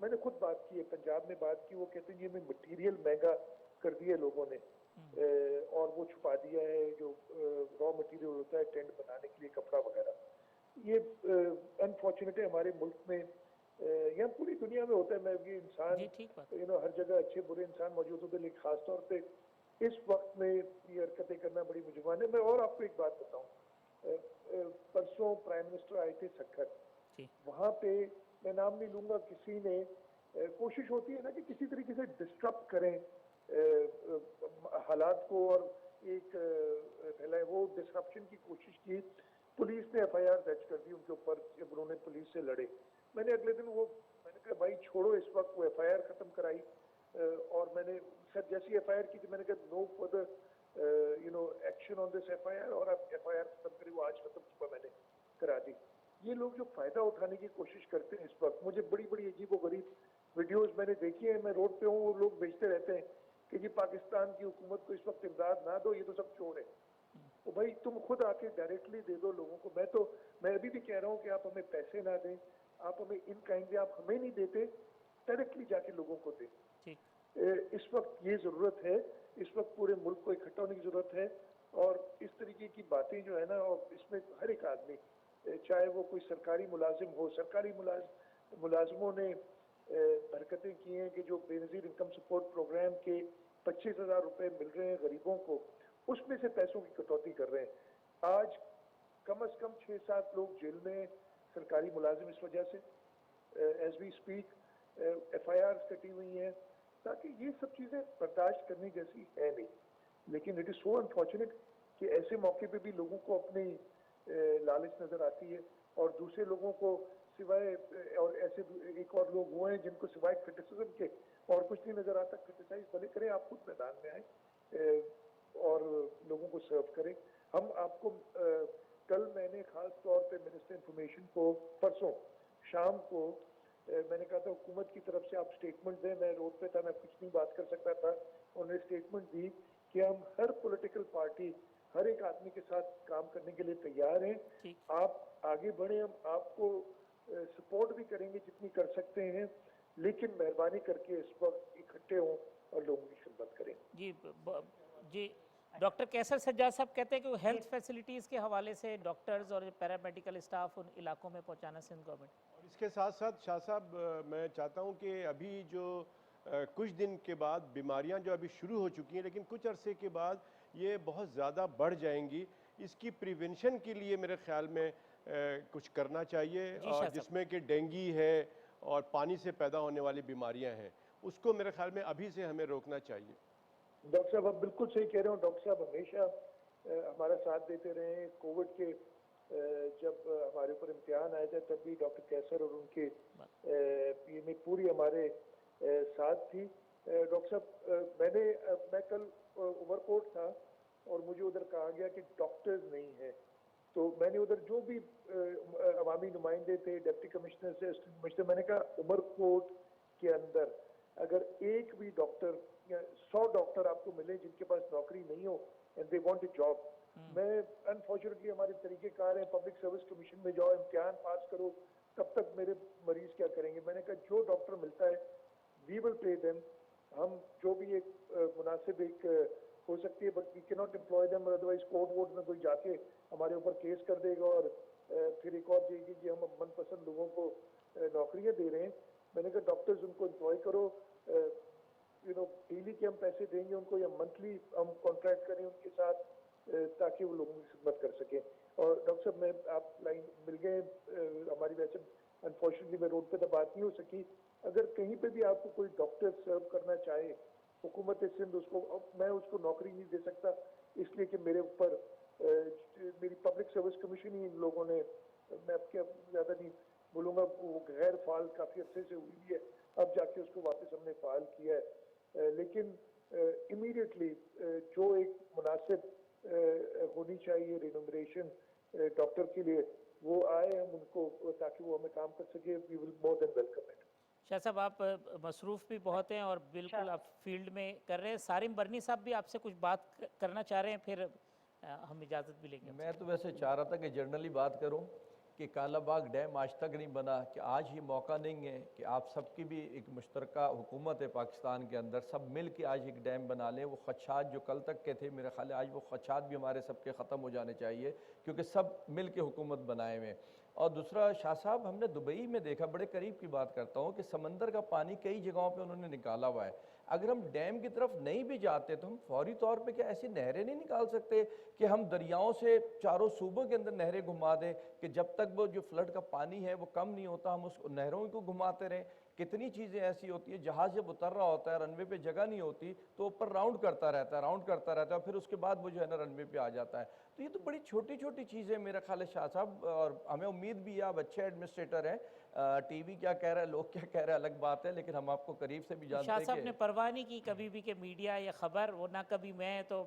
میں نے خود بات کی ہے, پنجاب میں بات کی, وہ کہتے ہیں یہ ہمیں مٹیریل مہنگا کر دیا لوگوں نے اور وہ چھپا دیا ہے جو را مٹیریل ہوتا ہے ٹینٹ بنانے کے لیے, کپڑا وغیرہ. یہ انفارچونیٹ ہے ہمارے ملک میں, یا پوری دنیا میں ہوتا ہے. میں بھی انسان ہر جگہ اچھے برے انسان موجود ہوتے ہیں, لیکن خاص طور پہ اس وقت میں یہ حرکتیں کرنا بڑی مجرمانہ ہے. میں اور آپ کو ایک بات بتاؤں, پرسوں پرائم منسٹر آئے تھے سکھر, وہاں پہ میں نام نہیں لوں گا, کسی نے کوشش ہوتی ہے نا کہ کسی طریقے سے ڈسٹرب کریں حالات کو اور ایک پھیلائے, وہ ڈسرپشن کی کوشش کی. پولیس نے ایف آئی آر درج کر دی ان کے اوپر جب انہوں نے پولیس سے لڑے. میں نے اگلے دن میں نے کہا بھائی چھوڑو اس وقت, وہ ایف آئی آر ختم کرائی, اور میں نے سر جیسی ایف آئی آر کی تھی میں نے کہا no further action on this F I R, اور اب ایف آئی آر ختم کری, وہ آج ختم چکا, میں نے کرا دی. یہ لوگ جو فائدہ اٹھانے کی کوشش کرتے ہیں اس وقت, مجھے بڑی بڑی عجیب و غریب ویڈیوز میں نے دیکھی ہیں, میں روڈ پہ ہوں, وہ لوگ بھیجتے رہتے ہیں کہ جی پاکستان کی حکومت کو اس وقت امداد نہ دو, یہ تو سب چور ہے. تو بھائی تم خود آ کے ڈائریکٹلی دے دو لوگوں کو. میں ابھی بھی کہہ رہا ہوں کہ آپ ہمیں پیسے نہ دیں, آپ ہمیں ان کائنڈ, آپ ہمیں نہیں دیتے डायरेक्टली जाके लोगों को दें। ठीक। इस वक्त ये ज़रूरत है, इस वक्त पूरे मुल्क को इकट्ठा होने की ज़रूरत है, और इस तरीके की बातें जो है ना, और इसमें हर एक आदमी, चाहे वो कोई सरकारी मुलाजिम हो, सरकारी मुलाजिमों ने हरकतें की हैं कि जो बेनज़ीर इनकम सपोर्ट प्रोग्राम के 25,000 रुपए मिल रहे हैं गरीबों को, उसमें से पैसों की कटौती कर रहे हैं। आज कम से कम 6-7 लोग जेल में हैं, सरकारी मुलाजिम, इस वजह से एज वी स्पीक FIR कटी हुई हैं, ताकि ये सब चीज़ें बर्दाश्त करने जैसी है नहीं। लेकिन इट इज़ सो अनफॉर्चुनेट कि ऐसे मौके पे भी लोगों को अपनी लालच नज़र आती है, और दूसरे लोगों को सिवाय, और ऐसे एक और लोग हुए हैं जिनको सिवाय क्रिटिसिज्म के और कुछ नहीं नज़र आता। क्रिटिसाइज भले करें, आप खुद मैदान में आए और लोगों को सर्व करें। हम आपको कल मैंने ख़ास तौर पे मिनिस्टर इंफॉर्मेशन को परसों शाम को मैंने कहा था हुकूमत की तरफ से आप स्टेटमेंट दें। मैं रोड पे था, मैं कुछ नहीं बात कर सकता था। उन्होंने स्टेटमेंट दी कि हम हर पॉलिटिकल पार्टी, हर एक आदमी के साथ काम करने के लिए तैयार हैं। आप आगे बढ़े, हम आपको सपोर्ट भी करेंगे जितनी कर सकते हैं, लेकिन मेहरबानी करके इस वक्त इकट्ठे हों और लोगों की खिदमत करें। जी डॉक्टर कैसर सज्जाद साहब कहते हैं कि हेल्थ फैसिलिटीज़ के हवाले से डॉक्टर्स और पैरामेडिकल स्टाफ उन इलाकों में पहुंचाना सिंध गवर्नमेंट। और इसके साथ साथ शाह साहब, मैं चाहता हूं कि अभी जो कुछ दिन के बाद बीमारियां जो अभी शुरू हो चुकी हैं, लेकिन कुछ अरसे के बाद ये बहुत ज़्यादा बढ़ जाएंगी, इसकी प्रिवेंशन के लिए मेरे ख्याल में कुछ करना चाहिए, और जिसमें कि डेंगू है और पानी से पैदा होने वाली बीमारियां हैं, उसको मेरे ख्याल में अभी से हमें रोकना चाहिए। डॉक्टर साहब आप बिल्कुल सही कह रहे हो। डॉक्टर साहब हमेशा हमारा साथ देते रहे हैं। कोविड के जब हमारे ऊपर इम्तिहान आए थे, तब भी डॉक्टर कैसर और उनके पीएमए पूरी हमारे साथ थी। डॉक्टर साहब मैं कल उमरकोट था और मुझे उधर कहा गया कि डॉक्टर्स नहीं है, तो मैंने उधर जो भी अवामी नुमाइंदे थे, डिप्टी कमिश्नर से असिस्टेंट कमिश्नर, मैंने कहा उमरकोट के अंदर अगर एक भी डॉक्टर, 100 डॉक्टर आपको मिले जिनके पास नौकरी नहीं हो and they want a job, मैं अनफॉर्चुनेटली हमारे तरीकेकार है, पब्लिक सर्विस कमीशन में जाओ, इम्तिहान पास करो, तब तक मेरे मरीज क्या करेंगे। मैंने कहा जो डॉक्टर मिलता है वी विल पे देम, हम जो भी एक मुनासिब एक हो सकती है, but we can not employ them, otherwise court vote में कोई जाके हमारे ऊपर केस कर देगा और फिर एक और देगी कि हम मनपसंद लोगों को नौकरियां दे रहे हैं। मैंने कहा डॉक्टर्स उनको एम्प्लॉय करो, डेली के हम पैसे देंगे उनको या मंथली हम कॉन्ट्रैक्ट करें उनके साथ, ताकि वो लोगों की खिदमत कर सकें। और डॉक्टर साहब मैं आप लाइन मिल गए, हमारी वैसे अनफॉर्चुनेटली मैं रोड पे तो बात नहीं हो सकी। अगर कहीं पे भी आपको कोई डॉक्टर सर्व करना चाहे, हुकूमत सिंध उसको, मैं उसको नौकरी नहीं दे सकता, इसलिए कि मेरे ऊपर मेरी पब्लिक सर्विस कमीशन ही इन लोगों ने, मैं आपके ज़्यादा नहीं बोलूँगा, वो गैर फाल काफ़ी अर्से से हुई है, अब जाके उसको वापस हमने फाल किया है। लेकिन इमीडिएटली जो एक मुनासिब होनी चाहिए रिनोमरेशन डॉक्टर के लिए, वो आए, हम उनको, ताकि वो हमें काम कर सके, we will more than welcome it. Shah साहब आप मसरूफ़ भी बहुत हैं और बिल्कुल आप फील्ड में कर रहे हैं। सारिम बरनी साहब भी आपसे कुछ बात करना चाह रहे हैं, फिर हम इजाज़त भी लेंगे। मैं तो वैसे चाह रहा था कि जनरली बात करूं कि कालाबाग डैम आज तक नहीं बना, कि आज ही मौका नहीं है कि आप सबकी भी एक मुश्तरका हुकूमत है पाकिस्तान के अंदर, सब मिल के आज एक डैम बना लें। वो खदशात जो कल तक के थे, मेरा ख्याल है आज वो खदशात भी हमारे सबके ख़त्म हो जाने चाहिए, क्योंकि सब मिल के हुकूमत बनाए हुए। और दूसरा शाह साहब, हमने दुबई में देखा, बड़े करीब की बात करता हूँ, कि समंदर का पानी कई जगहों पे उन्होंने निकाला हुआ है। अगर हम डैम की तरफ नहीं भी जाते तो हम फौरी तौर पे क्या ऐसी नहरें नहीं निकाल सकते कि हम दरियाओं से चारों सूबों के अंदर नहरें घुमा दें, कि जब तक वो जो फ्लड का पानी है वो कम नहीं होता हम उस नहरों को घुमाते रहें। कितनी चीज़ें ऐसी होती है, जहाज़ जब उतर रहा होता है, रनवे पे जगह नहीं होती तो ऊपर राउंड करता रहता है, फिर उसके बाद वो जो है ना रनवे पे आ जाता है। तो ये तो बड़ी छोटी छोटी चीज़ें मेरा ख्याल है शाह साहब, और हमें उम्मीद भी है आप अच्छे एडमिनिस्ट्रेटर हैं। टीवी क्या कह रहा है, लोग क्या कह रहे हैं अलग बात है, लेकिन हम आपको करीब से भी जानते हैं। शाह साहब ने परवाह नहीं की कभी भी कि मीडिया या खबर, वो ना कभी, मैं तो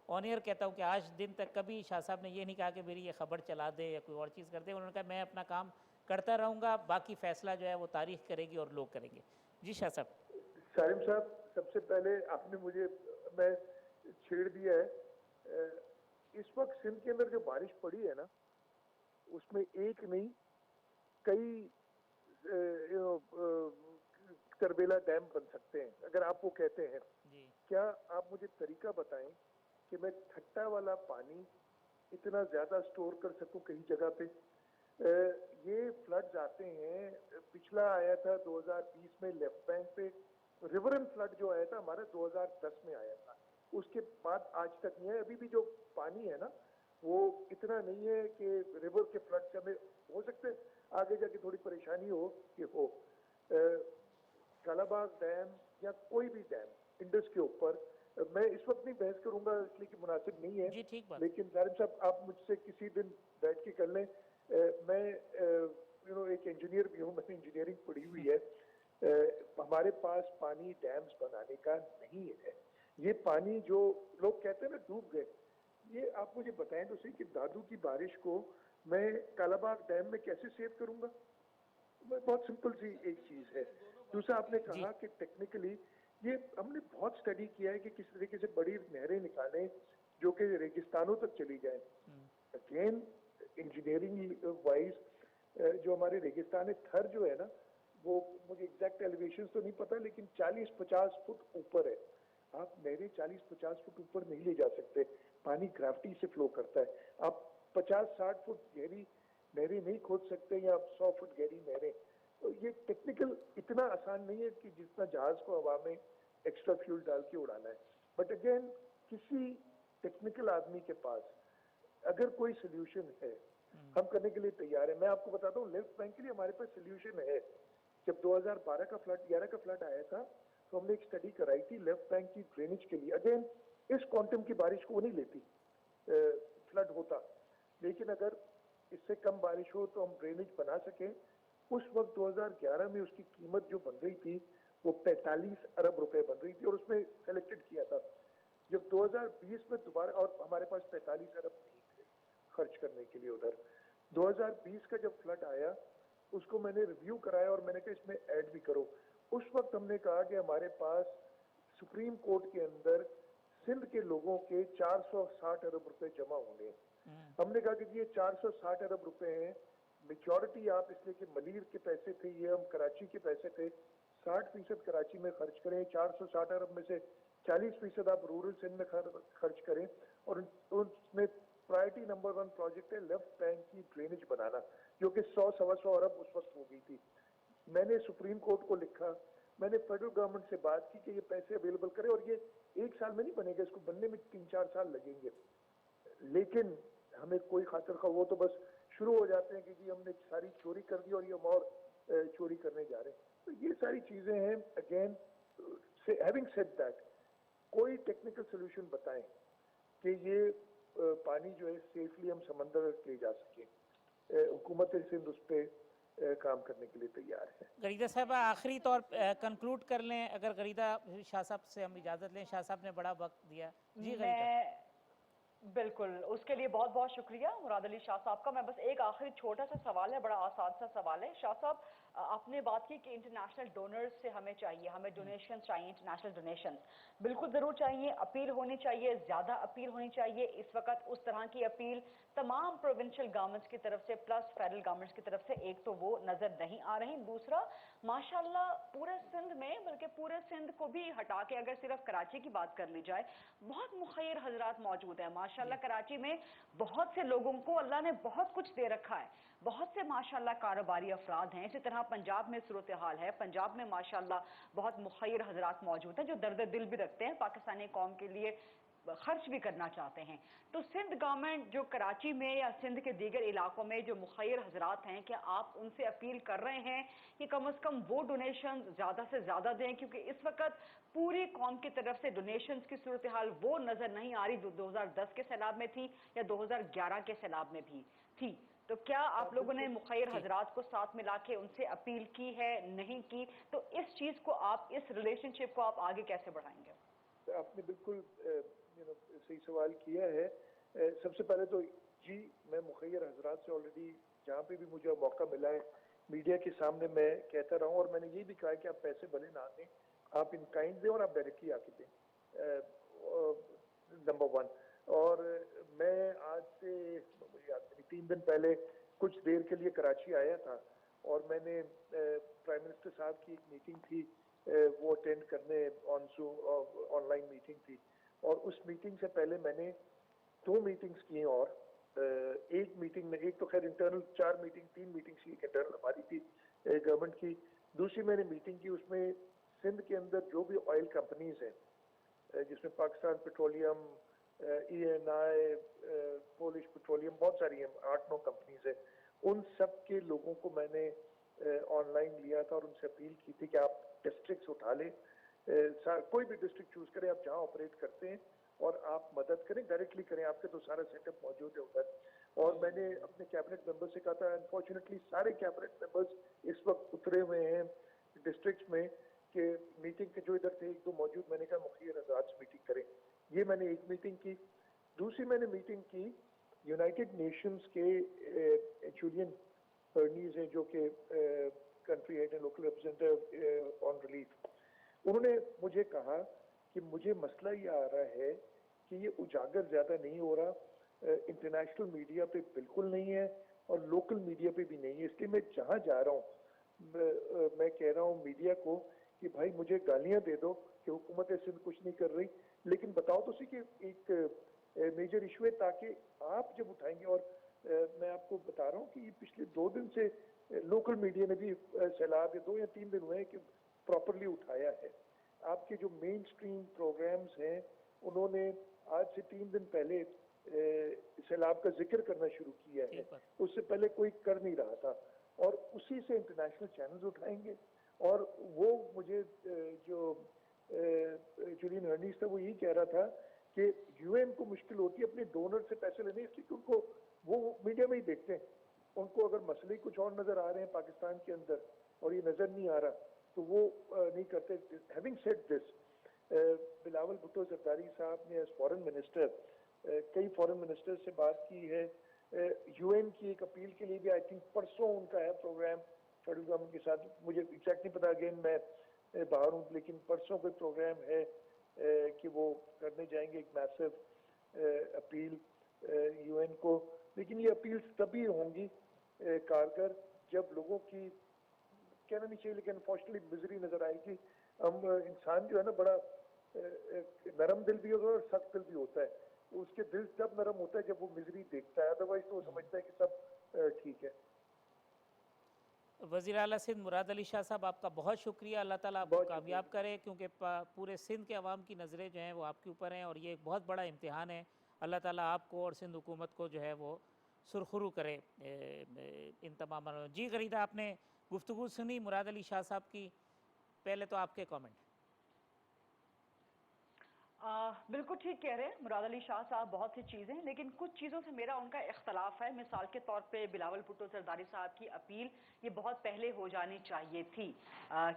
ऑन एयर कहता हूँ कि आज दिन तक कभी शाह साहब ने ये नहीं कहा कि मेरी ये खबर चला दे या कोई और चीज़ कर दे। उन्होंने कहा मैं अपना काम करता रहूँगा, बाकी फैसला जो है वो तारीख करेगी और लोग करेंगे। जी शाह साहब। सारिम साहब, सबसे पहले आपने मुझे मैं छेड़ दिया है। इस वक्त सिंध के अंदर जो बारिश पड़ी है ना, उसमें एक नहीं कई तरबेला डैम बन सकते हैं, अगर आप वो कहते हैं, जी क्या आप मुझे तरीका बताएं कि मैं ठट्टा वाला पानी इतना ज्यादा स्टोर कर सकूं कहीं जगह पे? ये फ्लड्स आते हैं, पिछला आया था 2020 में लेफ्ट बैंक पे, रिवरन फ्लड जो आया था हमारा 2010 में आया था, उसके बाद आज तक नहीं है। अभी भी जो पानी है ना वो इतना नहीं है कि रिवर के फ्लड से हमें हो सकते आगे जाके थोड़ी परेशानी हो कि हो। कालाबाग डैम या कोई भी डैम इंडस के ऊपर, मैं इस वक्त नहीं बहस करूंगा इसलिए कि मुनासिब नहीं है, जी ठीक बात। लेकिन जारिम साहब आप मुझसे किसी दिन बैठ के कर लें। मैं एक इंजीनियर भी हूँ, मैंने इंजीनियरिंग पढ़ी हुई है। हमारे पास पानी डैम्स बनाने का नहीं है। ये पानी जो लोग कहते हैं ना डूब गए, ये आप मुझे बताएं तो सही कि दादू की बारिश को मैं कालाबाग डैम में कैसे सेव करूंगा? बहुत सिंपल सी एक चीज है। दूसरा आपने कहा कि टेक्निकली ये हमने बहुत स्टडी किया है कि किस तरीके से बड़ी नहरें निकालें जो कि रेगिस्तानों तक चली जाएं। अगेन इंजीनियरिंग वाइज जो हमारे रेगिस्तान है, थर जो है ना, वो मुझे एग्जैक्ट एलिवेशन तो नहीं पता, लेकिन 40-50 फुट ऊपर है। आप नहरें 40-50 फुट ऊपर नहीं ले जा सकते, पानी ग्रेविटी से फ्लो करता है। आप 50-60 फुट गहरी नहरें नहीं खोद सकते या 100 फुट गहरी नहरें। तो ये टेक्निकल इतना आसान नहीं है कि जितना जहाज को हवा में एक्स्ट्रा फ्यूल डाल के उड़ाना है। बट अगेन किसी टेक्निकल आदमी के पास अगर कोई सोल्यूशन है, हम करने के लिए तैयार है। मैं आपको बताता हूँ, लेफ्ट बैंक के लिए हमारे पास सोल्यूशन है। जब 2012 का फ्लड 11 का फ्लड आया था तो हमने एक स्टडी कराई थी लेफ्ट बैंक की ड्रेनेज के लिए। अगेन इस क्वांटम की बारिश को नहीं लेती फ्लड होता, लेकिन अगर इससे कम बारिश हो तो हम ड्रेनेज बना सकें। उस वक्त 2011 में उसकी कीमत जो बन रही थी वो 45 अरब रुपए बन रही थी और उसमें सेलेक्टेड किया था। जब 2020 में दोबारा, और हमारे पास 45 अरब नहीं थे खर्च करने के लिए उधर, 2020 का जब फ्लड आया उसको मैंने रिव्यू कराया और मैंने कहा इसमें ऐड भी करो। उस वक्त हमने कहा कि हमारे पास सुप्रीम कोर्ट के अंदर सिंध के लोगों के 460 अरब रुपए जमा होंगे। हमने कहा कि ये 460 अरब रुपए हैं, मेजॉरिटी आप इसलिए कि मलीर के पैसे थे, ये हम कराची के पैसे थे, 60% कराची में खर्च करें, 460 अरब में से 40% आप रूरल सिंध में खर्च करें। और उसमें प्रायोरिटी नंबर 1 प्रोजेक्ट है लेफ्ट बैंक की ड्रेनेज बनाना, जो कि 100-125 अरब उस वक्त हो गई थी। मैंने सुप्रीम कोर्ट को लिखा, मैंने फेडरल गवर्नमेंट से बात की कि ये पैसे अवेलेबल करें, और ये एक साल में नहीं बनेगा, इसको बनने में 3-4 साल लगेंगे। लेकिन हमें कोई खातिर खा, वो तो बस शुरू हो जाते हैं कि जी हमने सारी चोरी कर दी और ये हम और चोरी करने जा रहे हैं। तो ये सारी चीजें हैं। अगेन हैविंग सेड दैट, कोई टेक्निकल सोल्यूशन बताएं कि ये पानी जो है सेफली हम समंदर ले जा सकें। हुकूमत सिंध उस पर काम करने के लिए तैयार है। गरीदा साहब आखिरी तौर कंक्लूड कर लें, अगर गरीदा शाह साहब से हम इजाज़त लें। शाह साहब ने बड़ा वक्त दिया। जी गरीदा। बिल्कुल, उसके लिए बहुत बहुत शुक्रिया मुराद अली शाह साहब का। मैं बस एक आखिरी छोटा सा सवाल है, बड़ा आसान सा सवाल है। शाह साहब, आपने बात की कि इंटरनेशनल डोनर्स से हमें चाहिए, हमें डोनेशन चाहिए, इंटरनेशनल डोनेशन बिल्कुल ज़रूर चाहिए, अपील होनी चाहिए, ज़्यादा अपील होनी चाहिए। इस वक्त उस तरह की अपील तमाम प्रोविंशियल गवर्नमेंट्स की तरफ से प्लस फेडरल गवर्नमेंट्स की तरफ से एक तो वो नज़र नहीं आ रही, दूसरा माशाल्लाह पूरे सिंध में, बल्कि पूरे सिंध को भी हटा के अगर सिर्फ कराची की बात कर ली जाए, बहुत मुखैर हजरात मौजूद हैं माशाल्लाह। कराची में बहुत से लोगों को अल्लाह ने बहुत कुछ दे रखा है, बहुत से माशाल्लाह कारोबारी अफराद हैं। इसी तरह पंजाब में सूरत हाल है, पंजाब में माशाल्लाह बहुत मुखैर हजरात मौजूद हैं जो दर्द दिल भी रखते हैं, पाकिस्तानी कौम के लिए खर्च भी करना चाहते हैं। तो सिंध गवर्नमेंट जो कराची में या सिंध के दीगर इलाकों में जो मुखैर हजरात हैं, क्या आप उनसे अपील कर रहे हैं कि कम से कम वो डोनेशन ज़्यादा से ज़्यादा दें? क्योंकि इस वक्त पूरी कौम की तरफ से डोनेशंस की सूरत हाल वो नज़र नहीं आ रही जो 2010 के सैलाब में थी या 2011 के सैलाब में भी थी। तो क्या आप लोगों ने मुखैर हजरात को साथ मिला के उनसे अपील की है, नहीं की? तो इस चीज़ को आप, इस रिलेशनशिप को आप आगे कैसे बढ़ाएंगे? आपने बिल्कुल सही सवाल किया है। सबसे पहले तो जी मैं मुखैर हजरात से ऑलरेडी जहाँ पे भी मुझे मौका मिला है मीडिया के सामने मैं कहता रहा हूँ, और मैंने ये भी कहा कि आप पैसे भले ना दें, आप इन काइंड दें और आप डायरेक्टली आके दें, नंबर 1। और मैं आज से मुझे याद नहीं 3 दिन पहले कुछ देर के लिए कराची आया था और मैंने प्राइम मिनिस्टर साहब की एक मीटिंग थी وہ اٹینڈ کرنے آن لائن میٹنگ تھی. اور اس میٹنگ سے پہلے میں نے 2 میٹنگز کی اور ایک میٹنگ میں ایک تو خیر انٹرنل 3 میٹنگز کی, ایک انٹرنل ہماری تھی گورنمنٹ کی, دوسری میں نے میٹنگ کی اس میں سندھ کے اندر جو بھی آئل کمپنیز ہیں جس میں Pakistan petroleum, ENI, polish petroleum, بہت ساری ہیں, 8-9 کمپنیز ہیں, ان سب کے لوگوں کو میں نے آن لائن لیا تھا اور ان سے اپیل کی تھی کہ آپ ڈسٹرکٹس اٹھا لیں, کوئی بھی ڈسٹرکٹ چوز کریں آپ جہاں آپریٹ کرتے ہیں اور آپ مدد کریں, ڈائریکٹلی کریں, آپ کے تو سارا سیٹ اپ موجود ہے ادھر. اور میں نے اپنے کیبنٹ ممبر سے کہا تھا, انفارچونیٹلی سارے کیبنٹ ممبرز اس وقت اترے ہوئے ہیں ڈسٹرکٹس میں کہ میٹنگ کے جو ادھر تھے 1-2 موجود, میں نے کہا مخیر آزاد سے میٹنگ کریں. یہ میں نے ایک میٹنگ کی. دوسری میں نے میٹنگ کی یونائٹڈ نیشنز کے جولین ہرنیز ہیں جو کہ کنٹری ہیڈ ہیں, لوکل ریپرزینٹیٹیو آن ریلیف. انہوں نے مجھے کہا کہ مجھے مسئلہ یہ آ رہا ہے کہ یہ اجاگر زیادہ نہیں ہو رہا, انٹرنیشنل میڈیا پہ بالکل نہیں ہے اور لوکل میڈیا پہ بھی نہیں ہے, اس لیے میں جہاں جا رہا ہوں میں کہہ رہا ہوں میڈیا کو کہ بھائی مجھے گالیاں دے دو کہ حکومت سندھ کچھ نہیں کر رہی, لیکن بتاؤ تو سی کہ ایک میجر ایشو ہے تاکہ آپ جب اٹھائیں گے. اور میں آپ کو بتا رہا ہوں کہ یہ پچھلے 2 دن سے لوکل میڈیا نے بھی سیلاب 2 یا 3 دن ہوئے ہیں کہ پراپرلی اٹھایا ہے. آپ کے جو مین سٹریم پروگرامز ہیں انہوں نے آج سے 3 دن پہلے سیلاب کا ذکر کرنا شروع کیا ہے, اس سے پہلے کوئی کر نہیں رہا تھا, اور اسی سے انٹرنیشنل چینلز اٹھائیں گے. اور وہ مجھے جو جولین ہرنیز تھا وہ یہی کہہ رہا تھا کہ UN کو مشکل ہوتی ہے اپنے ڈونر سے پیسے لینے, اس لیے کہ ان کو وہ میڈیا میں ہی دیکھتے ہیں, ان کو اگر مسئلے کچھ اور نظر آ رہے ہیں پاکستان کے اندر اور یہ نظر نہیں آ رہا تو وہ نہیں کرتے. Having said this, Bilawal Bhutto Zardari صاحب نے ایز فارن منسٹر کئی فارن منسٹر سے بات کی ہے, UN کی ایک اپیل کے لیے بھی آئی تھنک پرسوں ان کا ہے پروگرام فیڈرل گورنمنٹ کے ساتھ, مجھے ایگزیکٹ نہیں پتا, اگین میں باہر ہوں, لیکن پرسوں کوئی پروگرام ہے کہ وہ کرنے جائیں گے ایک میسو اپیل UN کو. لیکن یہ اپیلز تبھی ہوں گی کارگر جب لوگوں کی کہنا نہیں چاہیے لیکن انفارچونیٹلی مزری نظر آئے گی. ہم انسان جو ہے نا بڑا نرم دل بھی ہوتا ہے اور سخت دل بھی ہوتا ہے, اس کے دل تب نرم ہوتا ہے جب وہ مزری دیکھتا ہے, ادروائز تو وہ سمجھتا ہے کہ سب ٹھیک ہے. وزیر اعلیٰ سندھ مراد علی شاہ صاحب آپ کا بہت شکریہ, اللہ تعالیٰ آپ کو کامیاب کرے, کیونکہ پورے سندھ کے عوام کی نظریں جو ہیں وہ آپ کے اوپر ہیں اور یہ ایک بہت بڑا امتحان ہے. اللہ تعالیٰ آپ کو اور سندھ حکومت کو جو ہے وہ سرخرو کرے ان تمام عملوں. جی غریدہ, آپ نے گفتگو سنی مراد علی شاہ صاحب کی, پہلے تو آپ کے کامنٹ. بالکل ٹھیک کہہ رہے ہیں مراد علی شاہ صاحب, بہت سی چیزیں, لیکن کچھ چیزوں سے میرا ان کا اختلاف ہے. مثال کے طور پہ بلاول بھٹو زرداری صاحب کی اپیل یہ بہت پہلے ہو جانی چاہیے تھی,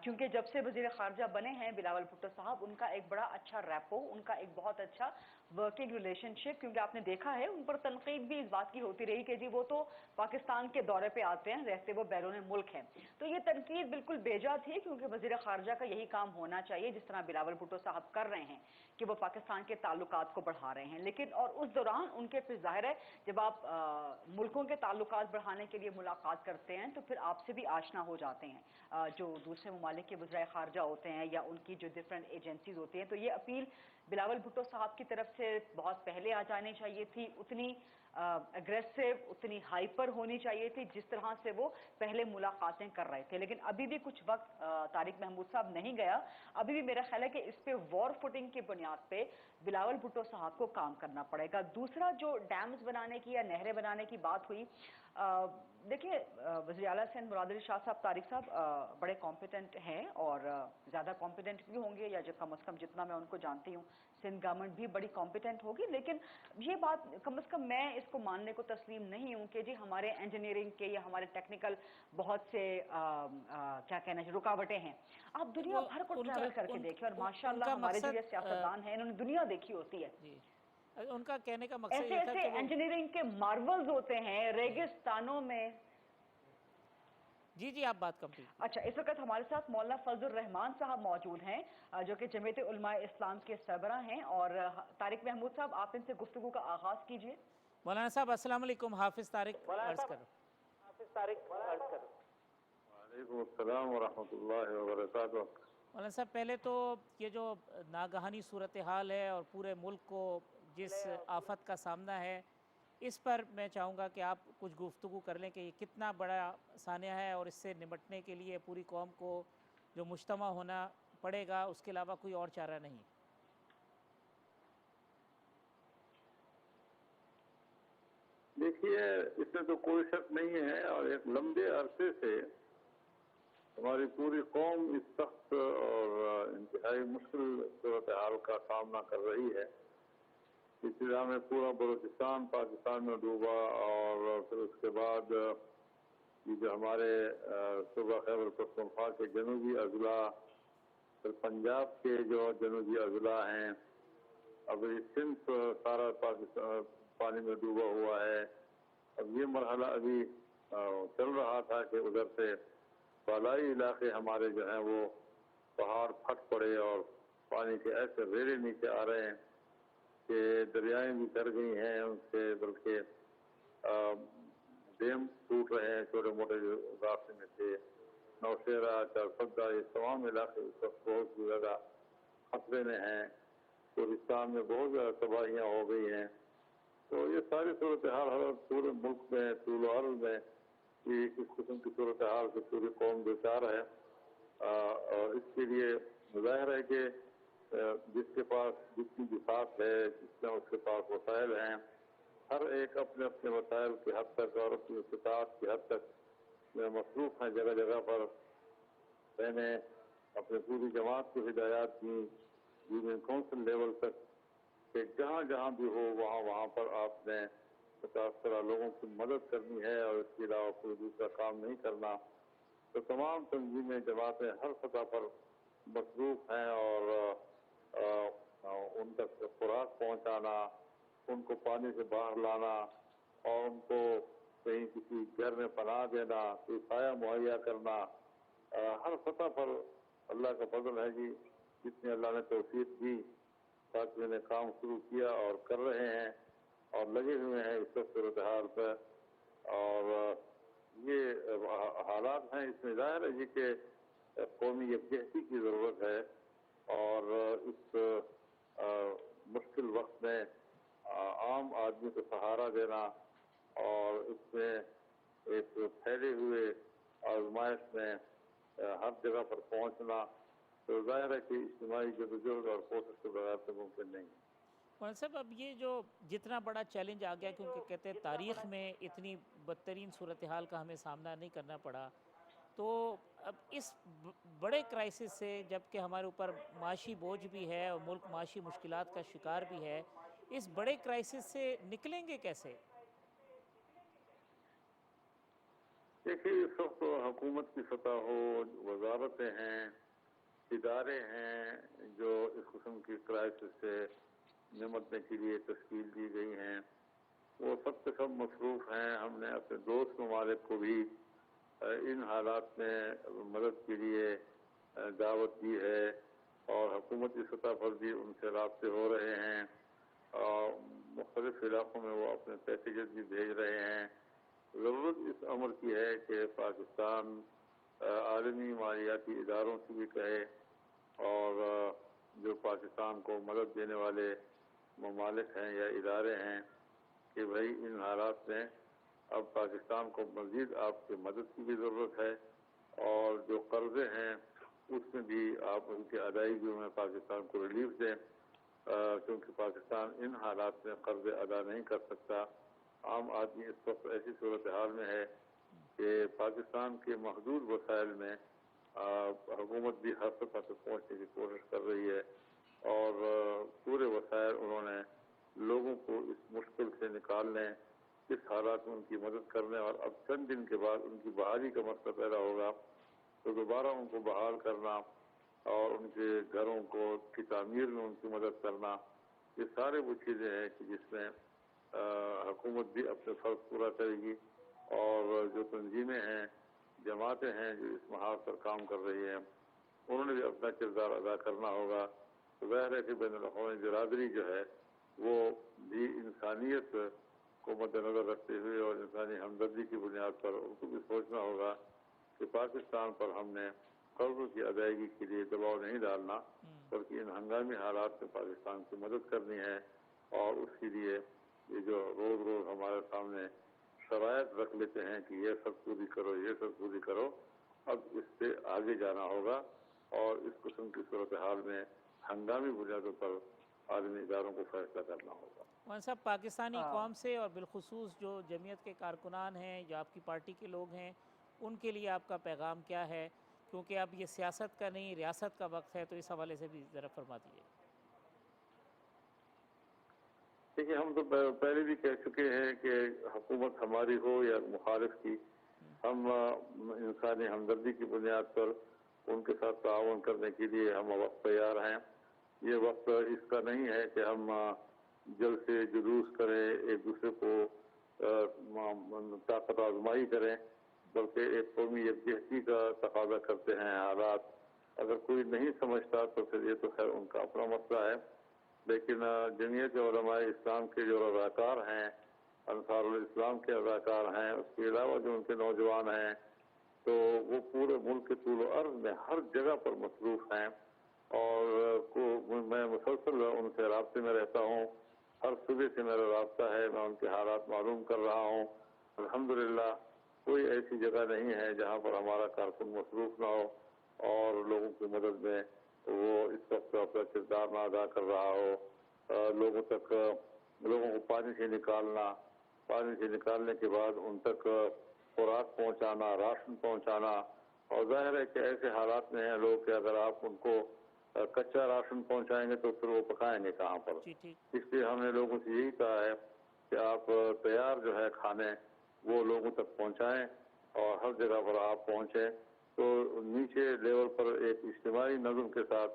کیونکہ جب سے وزیر خارجہ بنے ہیں بلاول بھٹو صاحب, ان کا ایک بڑا اچھا ریپو, ان کا ایک بہت اچھا ورکنگ ریلیشن شپ, کیونکہ آپ نے دیکھا ہے ان پر تنقید بھی اس بات کی ہوتی رہی کہ جی وہ تو پاکستان کے دورے پہ آتے ہیں, رہتے وہ بیرون ملک ہیں. تو یہ تنقید بالکل بیجا تھی, کیونکہ وزیر خارجہ کا یہی کام ہونا چاہیے جس طرح بلاول بھٹو صاحب کر رہے ہیں کہ وہ پاکستان کے تعلقات کو بڑھا رہے ہیں. لیکن اور اس دوران ان کے پھر ظاہر ہے جب آپ ملکوں کے تعلقات بڑھانے کے لیے ملاقات کرتے ہیں تو پھر آپ سے بھی آشنا ہو جاتے ہیں جو دوسرے ممالک کے وزرائے خارجہ ہوتے ہیں یا ان کی جو ڈفرینٹ ایجنسیز ہوتی ہیں. تو یہ اپیل بلاول بھٹو صاحب کی طرف سے بہت پہلے آ جانی چاہیے تھی, اتنی اگریسو, اتنی ہائپر ہونی چاہیے تھی جس طرح سے وہ پہلے ملاقاتیں کر رہے تھے. لیکن ابھی بھی کچھ وقت طارق محمود صاحب نہیں گیا, ابھی بھی میرا خیال ہے کہ اس پہ وار فوٹنگ کی بنیاد پہ بلاول بھٹو صاحب کو کام کرنا پڑے گا. دوسرا جو ڈیمز بنانے کی یا نہریں بنانے کی بات ہوئی, دیکھیے وزیر اعلیٰ سندھ مراد علی شاہ صاحب, طارق صاحب بڑے کمپیٹنٹ ہیں اور زیادہ کمپیٹنٹ بھی ہوں گے, یا جو کم از کم جتنا میں ان کو جانتی ہوں سندھ گورنمنٹ بھی بڑی کمپیٹنٹ ہوگی. لیکن یہ بات کم از کم میں اس کو ماننے کو تسلیم نہیں ہوں کہ جی ہمارے انجینئرنگ کے یا ہمارے ٹیکنیکل بہت سے کیا کہنا ہے رکاوٹیں ہیں. آپ دنیا بھر کو ٹریول کر کے دیکھیں, اور ماشاءاللہ ہمارے جو یہ سیاستدان ہیں انہوں نے دنیا دیکھی ہوتی ہے. ان کا کہنے کا مقصد ایسے یہ تھا ایسے کہ انجینئرنگ کے مارولز ہوتے ہیں ریگستانوں میں. جی جی آپ بات کمپلیٹ. اچھا, اس وقت ہمارے ساتھ مولانا فضل الرحمان صاحب موجود ہیں جو کہ جمعیت علماء اسلام کے سربراہ ہیں, اور طارق محمود صاحب آپ ان سے گفتگو کا آغاز کیجئے. مولانا صاحب السلام علیکم, حافظ طارق عرض کرو. وعلیکم السلام ورحمۃ اللہ وبرکاتہ. مولانا صاحب پہلے تو یہ جو ناگہانی صورتحال ہے اور پورے ملک کو جس آفت کا سامنا ہے اس پر میں چاہوں گا کہ آپ کچھ گفتگو کر لیں کہ یہ کتنا بڑا سانحہ ہے اور اس سے نمٹنے کے لیے پوری قوم کو جو مجتمع ہونا پڑے گا اس کے علاوہ کوئی اور چارہ نہیں. دیکھیے اس میں تو کوئی شک نہیں ہے اور ایک لمبے عرصے سے ہماری پوری قوم اس سخت اور انتہائی مشکل صورتحال کا سامنا کر رہی ہے. ابتدا میں پورا بلوچستان پاکستان میں ڈوبا اور پھر اس کے بعد یہ جو ہمارے صوبہ خیبر پختونخوا کے جنوبی اضلاع، پھر پنجاب کے جو جنوبی اضلاع ہیں، اب یہ سندھ سارا پاکستان پانی میں ڈوبا ہوا ہے. اب یہ مرحلہ ابھی چل رہا تھا کہ ادھر سے بالائی علاقے ہمارے جو ہیں وہ پہاڑ پھٹ پڑے اور پانی کے ایسے ریڑے نیچے آ رہے ہیں کہ دریائیں بھی کر گئی ہیں ان سے، بلکہ ڈیم ٹوٹ رہے ہیں چھوٹے موٹے جو راستے میں تھے. نوشیرہ، چارفدہ، یہ تمام علاقے اس وقت بہت زیادہ خطرے میں ہیں. کوہستان میں بہت زیادہ تباہیاں ہو گئی ہیں. تو یہ ساری صورتحال ہر پورے ملک میں طول و عرض میں اس قسم کی صورتحال سے پوری قوم دوچار ہے. اور اس کے لیے ظاہر ہے کہ جس کے پاس جتنی بساط ہے، جتنا اس کے پاس وسائل ہیں، ہر ایک اپنے اپنے وسائل کی حد تک اور اپنی استطاعت کی حد تک مصروف ہیں. جگہ جگہ پر میں نے اپنے پوری جماعت کو ہدایات دی یونین کونسل لیول تک کہ جہاں جہاں بھی ہو وہاں پر آپ نے متاثرہ لوگوں کی مدد کرنی ہے اور اس کے علاوہ کوئی دوسرا کام نہیں کرنا. تو تمام تنظیمیں، جماعتیں ہر سطح پر مصروف ہیں اور ان تک خوراک پہنچانا، ان کو پانی سے باہر لانا اور ان کو کہیں کسی گھر میں پناہ دینا، کوئی سایہ مہیا کرنا، ہر سطح پر اللہ کا فضل ہے جی. جتنے اللہ نے توفیق دی ساتھیوں نے کام شروع کیا اور کر رہے ہیں اور لگے ہوئے ہیں اس وقت صورتحال پہ. اور یہ حالات ہیں، اس میں ظاہر ہے جی کہ قومی یکجہتی کی ضرورت ہے اور اس مشکل وقت میں عام آدمی کو سہارا دینا اور اس میں ایک پھیلے ہوئے آزمائش میں ہر جگہ پر پہنچنا تو ظاہر ہے کہ اجتماعی جدوجہد اور کوشش کے بغیر تو ممکن نہیں. مولانا صاحب اب یہ جو جتنا بڑا چیلنج آ گیا، کیونکہ کہتے ہیں تاریخ میں اتنی بدترین صورتحال کا ہمیں سامنا نہیں کرنا پڑا، تو اب اس بڑے کرائسس سے جب کہ ہمارے اوپر معاشی بوجھ بھی ہے اور ملک معاشی مشکلات کا شکار بھی ہے، اس بڑے کرائسس سے نکلیں گے کیسے؟ دیکھیے اس وقت حکومت کی سطح ہو، وزارتیں ہیں، ادارے ہیں جو اس قسم کی کرائسس سے نمٹنے کے لیے تشکیل دی گئی ہیں، وہ سب کے سب مصروف ہیں. ہم نے اپنے دوست ممالک کو بھی ان حالات میں مدد کے لیے دعوت دی ہے اور حکومتی سطح پر بھی ان سے رابطے ہو رہے ہیں اور مختلف علاقوں میں وہ اپنے پیکیجز بھی بھیج رہے ہیں. ضرورت اس امر کی ہے کہ پاکستان عالمی مالیاتی اداروں سے بھی کہے اور جو پاکستان کو مدد دینے والے ممالک ہیں یا ادارے ہیں کہ بھائی ان حالات میں اب پاکستان کو مزید آپ کی مدد کی بھی ضرورت ہے اور جو قرضے ہیں اس میں بھی آپ ان کی ادائیگیوں میں پاکستان کو ریلیف دیں کیونکہ پاکستان ان حالات میں قرضے ادا نہیں کر سکتا. عام آدمی اس وقت ایسی صورتحال میں ہے کہ پاکستان کے محدود وسائل میں حکومت بھی ہر سطح تک پہنچنے کی کوشش کر رہی ہے اور پورے وسائل انہوں نے لوگوں کو اس مشکل سے نکالنے، اس حالات میں ان کی مدد کرنے اور اب چند دن کے بعد ان کی بحالی کا مسئلہ پیدا ہوگا تو دوبارہ ان کو بحال کرنا اور ان کے گھروں کی تعمیر میں ان کی مدد کرنا، یہ سارے وہ چیزیں ہیں کہ جس میں حکومت بھی اپنے فرض پورا کرے گی اور جو تنظیمیں ہیں، جماعتیں ہیں جو اس محاذ پر کام کر رہی ہیں انہوں نے بھی اپنا کردار ادا کرنا ہوگا. تو ظاہر ہے کہ بین الاقوامی برادری جو ہے وہ بھی انسانیت کو مد نظر رکھتے ہوئے اور انسانی ہمدردی کی بنیاد پر ان کو بھی سوچنا ہوگا کہ پاکستان پر ہم نے قرضوں کی ادائیگی کے لیے دباؤ نہیں ڈالنا، بلکہ ان ہنگامی حالات میں پاکستان کی مدد کرنی ہے، اور اس کے لیے یہ جو روز روز ہمارے سامنے شرائط رکھ لیتے ہیں کہ یہ سب پوری کرو، یہ سب پوری کرو، اب اس سے آگے جانا ہوگا اور اس قسم کی صورتحال میں ہنگامی بنیادوں پر عالمی اداروں کو فیصلہ کرنا ہوگا۔ مولانا صاحب، پاکستانی قوم سے اور بالخصوص جو جمعیت کے کارکنان ہیں، جو آپ کی پارٹی کے لوگ ہیں، ان کے لیے آپ کا پیغام کیا ہے؟ کیونکہ اب یہ سیاست کا نہیں، ریاست کا وقت ہے، تو اس حوالے سے بھی ذرا فرما دیجیے۔ دیکھیے، ہم تو پہلے بھی کہہ چکے ہیں کہ حکومت ہماری ہو یا مخالف کی، ہم انسانی ہمدردی کی بنیاد پر ان کے ساتھ تعاون کرنے کے لیے ہم وقت تیار ہیں۔ یہ وقت اس کا نہیں ہے کہ ہم جلسے جلوس کریں، ایک دوسرے کو طاقت آزمائی کریں، بلکہ ایک قومی یکجہتی کا تقاضا کرتے ہیں حالات۔ اگر کوئی نہیں سمجھتا تو پھر یہ تو خیر ان کا اپنا مسئلہ ہے، لیکن جمعیت علماء اسلام کے جو رضاکار ہیں، انصار الاسلام کے رضاکار ہیں، اس کے علاوہ جو ان کے نوجوان ہیں، تو وہ پورے ملک کے طول و عرض میں ہر جگہ پر مصروف ہیں، اور میں مسلسل ان سے رابطے میں رہتا ہوں۔ ہر صبح سے میرا رابطہ ہے، میں ان کے حالات معلوم کر رہا ہوں۔ الحمدللہ کوئی ایسی جگہ نہیں ہے جہاں پر ہمارا کارکن مصروف نہ ہو اور لوگوں کی مدد میں وہ اس وقت اپنا کردار نہ ادا کر رہا ہو۔ لوگوں کو پانی سے نکالنے کے بعد ان تک خوراک پہنچانا، راشن پہنچانا، اور ظاہر ہے کہ ایسے حالات میں ہیں لوگ کہ اگر آپ ان کو کچا راشن پہنچائیں گے تو پھر وہ پکائیں گے کہاں پر۔ اس لیے ہم نے لوگوں سے یہی کہا ہے کہ آپ تیار جو ہے کھانے وہ لوگوں تک پہنچائیں، اور ہر جگہ پر آپ پہنچیں تو نیچے لیول پر ایک اجتماعی نظم کے ساتھ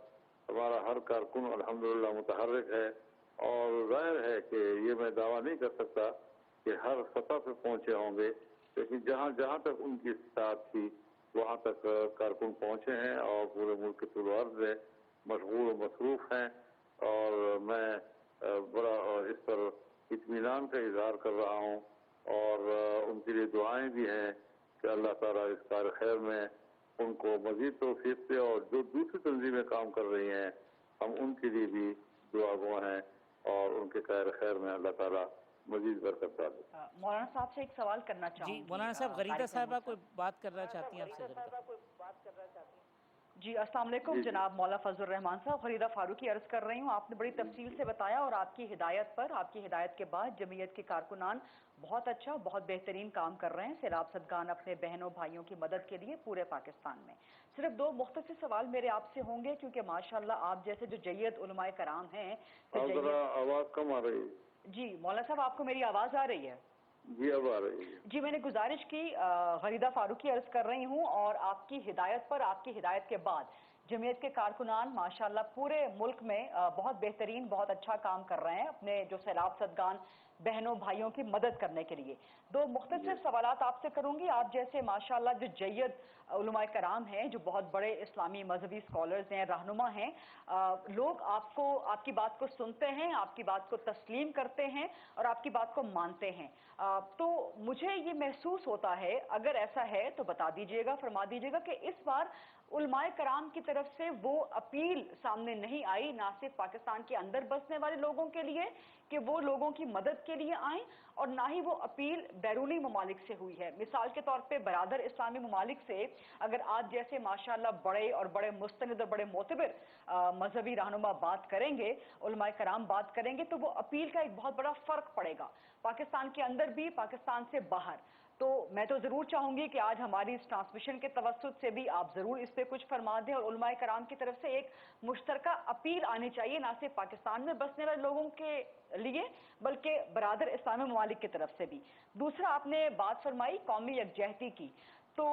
ہمارا ہر کارکن الحمدللہ متحرک ہے۔ اور ظاہر ہے کہ یہ میں دعویٰ نہیں کر سکتا کہ ہر سطح پہ پہنچے ہوں گے، لیکن جہاں جہاں تک ان کی استطاعت تھی وہاں تک کارکن پہنچے ہیں اور پورے ملک کے طول و عرض میں مشغول و مصروف ہیں، اور میں بڑا اس پر اطمینان کا اظہار کر رہا ہوں، اور ان کے لیے دعائیں بھی ہیں کہ اللہ تعالیٰ اس کار خیر میں ان کو مزید توفیق دے، اور جو دوسری تنظیمیں کام کر رہی ہیں ہم ان کے لیے بھی دعا گو ہیں، اور ان کے کار خیر میں اللہ تعالیٰ مزید برکت ڈالے۔ مولانا صاحب سے ایک سوال کرنا چاہوں گی۔ جی مولانا صاحب، غریدہ صاحبہ کوئی بات کرنا چاہتی ہیں آپ سے؟ جی السلام علیکم جناب مولا فضل الرحمان صاحب، غریدہ فاروقی عرض کر رہی ہوں۔ آپ نے بڑی تفصیل سے بتایا، اور آپ کی ہدایت کے بعد جمعیت کے کارکنان بہت اچھا، بہت بہترین کام کر رہے ہیں، سیلاب زدگان اپنے بہنوں بھائیوں کی مدد کے لیے پورے پاکستان میں۔ صرف دو مختصر سوال میرے آپ سے ہوں گے، کیونکہ ماشاءاللہ آپ جیسے جو جید علماء کرام ہیں۔ آواز کم آ رہی ہے۔ جی مولانا صاحب، آپ کو میری آواز آ رہی ہے؟ جی اب آ رہی ہے۔ جی میں نے گزارش کی، غریدہ فاروقی عرض کر رہی ہوں، اور آپ کی ہدایت پر، آپ کی ہدایت کے بعد جمعیت کے کارکنان ماشاءاللہ پورے ملک میں بہت بہترین، بہت اچھا کام کر رہے ہیں اپنے جو سیلاب زدگان بہنوں بھائیوں کی مدد کرنے کے لیے۔ دو مختصر سوالات آپ سے کروں گی۔ آپ جیسے ماشاءاللہ جو جید علماء کرام ہیں، جو بہت بڑے اسلامی مذہبی سکولرز ہیں، رہنما ہیں، لوگ آپ کی بات کو سنتے ہیں، آپ کی بات کو تسلیم کرتے ہیں اور آپ کی بات کو مانتے ہیں۔ تو مجھے یہ محسوس ہوتا ہے، اگر ایسا ہے تو بتا دیجئے گا، فرما دیجئے گا، کہ اس بار علماء کرام کی طرف سے وہ اپیل سامنے نہیں آئی، نہ صرف پاکستان کے اندر بسنے والے لوگوں کے لیے کہ وہ لوگوں کی مدد کے لیے آئیں، اور نہ ہی وہ اپیل بیرونی ممالک سے ہوئی ہے۔ مثال کے طور پہ برادر اسلامی ممالک سے اگر آج جیسے ماشاءاللہ بڑے اور بڑے مستند اور بڑے معتبر مذہبی رہنما بات کریں گے، علماء کرام بات کریں گے، تو وہ اپیل کا ایک بہت بڑا فرق پڑے گا، پاکستان کے اندر بھی، پاکستان سے باہر۔ تو میں تو ضرور چاہوں گی کہ آج ہماری اس ٹرانسمیشن کے توسط سے بھی آپ ضرور اس پہ کچھ فرما دیں، اور علماء کرام کی طرف سے ایک مشترکہ اپیل آنی چاہیے، نہ صرف پاکستان میں بسنے والے لوگوں کے لیے بلکہ برادر اسلامی ممالک کی طرف سے بھی۔ دوسرا، آپ نے بات فرمائی قومی یکجہتی کی، تو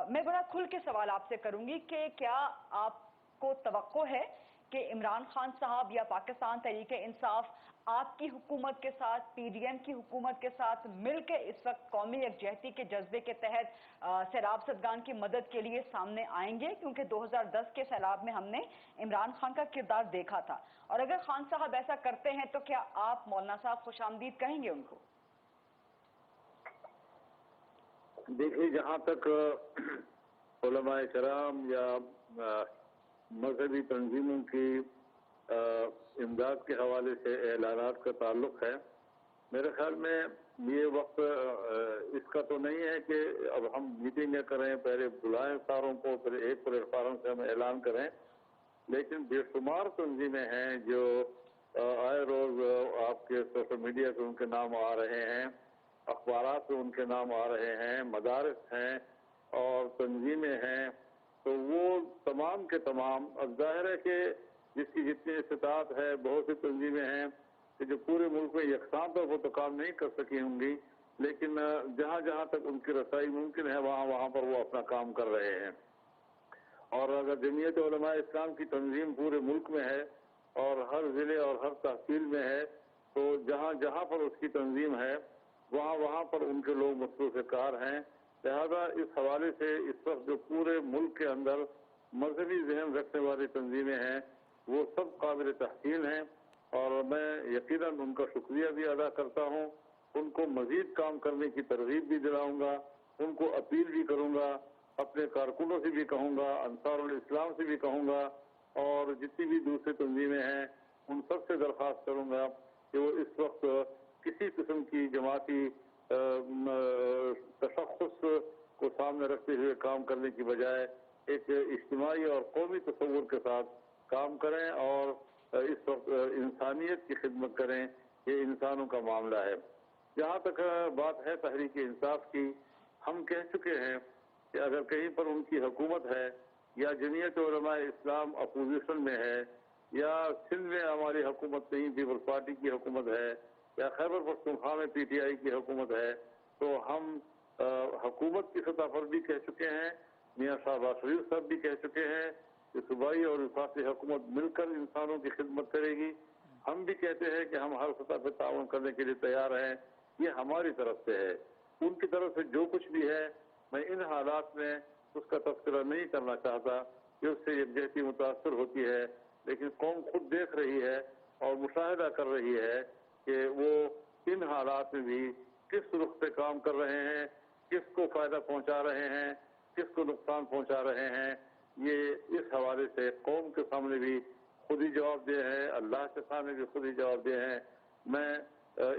میں بڑا کھل کے سوال آپ سے کروں گی کہ کیا آپ کو توقع ہے کہ عمران خان صاحب یا پاکستان تحریک انصاف آپ کی حکومت کے ساتھ، پی ڈی ایم کی حکومت کے ساتھ مل کے اس وقت قومی یکجہتی کے جذبے کے تحت سیلاب زدگان کی مدد کے لیے سامنے آئیں گے؟ کیونکہ 2010 کے سیلاب میں ہم نے عمران خان کا کردار دیکھا تھا، اور اگر خان صاحب ایسا کرتے ہیں تو کیا آپ مولانا صاحب خوش آمدید کہیں گے ان کو؟ دیکھیے، جہاں تک उलमाए कराम या मजहबी तंजीमों की इमदाद के हवाले से ऐलानात का ताल्लुक़ है। मेरे ख्याल में ये वक्त इसका तो नहीं है कि अब हम मीटिंगें करें, पहले बुलाएं सारों को, फिर एक प्लेटफार्म से हम ऐलान करें, लेकिन बेशुमार तंजीमें हैं जो आए रोज़ आपके सोशल मीडिया पे उनके नाम आ रहे हैं, अखबारात पे उनके नाम आ रहे हैं, मदारिस हैं और तंजीमें हैं, तो वो तमाम के तमाम, अब जाहिर है कि जिसकी जितनी इस्तिताअत है, बहुत सी तंजीमें हैं कि जो पूरे मुल्क में यकसां तौर पर तो काम नहीं कर सकी होंगी, लेकिन जहाँ जहाँ तक उनकी रसाई मुमकिन है वहाँ पर वो अपना काम कर रहे हैं। और अगर जमीयत उलमा इस्लाम की तंजीम पूरे मुल्क में है और हर ज़िले और हर तहसील में है, तो जहाँ जहाँ पर उसकी तंजीम है वहाँ पर उनके लोग मसरूफ़ कार हैं। लिहाजा इस हवाले से इस वक्त जो पूरे मुल्क के अंदर मजहबी जहन रखने वाली तंजीमें हैं वो सब काबिल तहसीन हैं और मैं यकीनन उनका शुक्रिया भी अदा करता हूँ। उनको मज़ीद काम करने की तरगीब भी दिलाऊँगा, उनको अपील भी करूँगा, अपने कारकुनों से भी कहूँगा, अंसारुल इस्लाम से भी कहूँगा और जितनी भी दूसरी तंजीमें हैं उन सब से दरख्वास्त करूँगा कि वो इस वक्त किसी किस्म की जमाती तशख़्ख़ुस को सामने रखते हुए काम करने की बजाय एक इज्तिमाई और कौमी तसव्वुर के साथ काम करें और इस वक्त इंसानियत की खिदमत करें। ये इंसानों का मामला है। जहाँ तक बात है तहरीक इंसाफ की, हम कह चुके हैं कि अगर कहीं पर उनकी हुकूमत है या जमीयत उलमा इस्लाम अपोजिशन में है या सिंध में हमारी हुकूमत नहीं, पीपल्स पार्टी की हुकूमत है या खैबर पख्तूनख्वा में PTI की हुकूमत है, तो हम हुकूमत की सतह पर भी कह चुके हैं, मियाँ शहबाज शरीफ साहब भी कह चुके हैं कि सूबाई और वफाकी हुकूमत मिलकर इंसानों की खिदमत करेगी। हम भी कहते हैं कि हम हर सतह पर ताउन करने के लिए तैयार हैं। ये हमारी तरफ से है। उनकी तरफ से जो कुछ भी है मैं इन हालात में उसका तस्करा नहीं करना चाहता कि उससे यकजहती मुतासर होती है, लेकिन कौम खुद देख रही है और मुशाहिदा कर रही है कि वो इन हालात में भी किस रुख से काम कर रहे हैं, किसको फ़ायदा पहुंचा रहे हैं, किसको नुकसान पहुंचा रहे हैं। ये इस हवाले से कौम के सामने भी खुद ही जवाब दे हैं, अल्लाह के सामने भी खुद ही जवाब दे हैं। मैं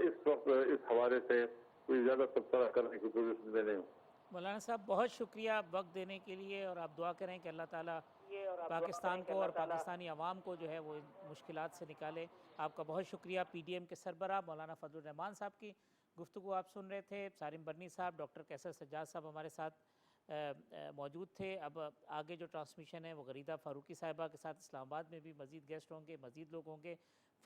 इस वक्त इस हवाले से कोई ज़्यादा तबसरा करने की कोशिश में नहीं हूँ। मौलाना साहब बहुत शुक्रिया वक्त देने के लिए और आप दुआ करें कि अल्लाह ताला पाकिस्तान को और पाकिस्तानी अवाम को जो है वो इन मुश्किलात से निकाले। आपका बहुत शुक्रिया। PDM के सरबराह मौलाना फजलुर रहमान साहब की गुफ्तगू आप सुन रहे थे। सारिम बर्नी साहब, डॉक्टर कैसर सज्जाद साहब हमारे साथ मौजूद थे। अब आगे जो ट्रांसमिशन है वो गरीदा फ़ारूकी साहिबा के साथ इस्लामाबाद में भी मज़ीद गेस्ट होंगे, मज़ीद लोग होंगे।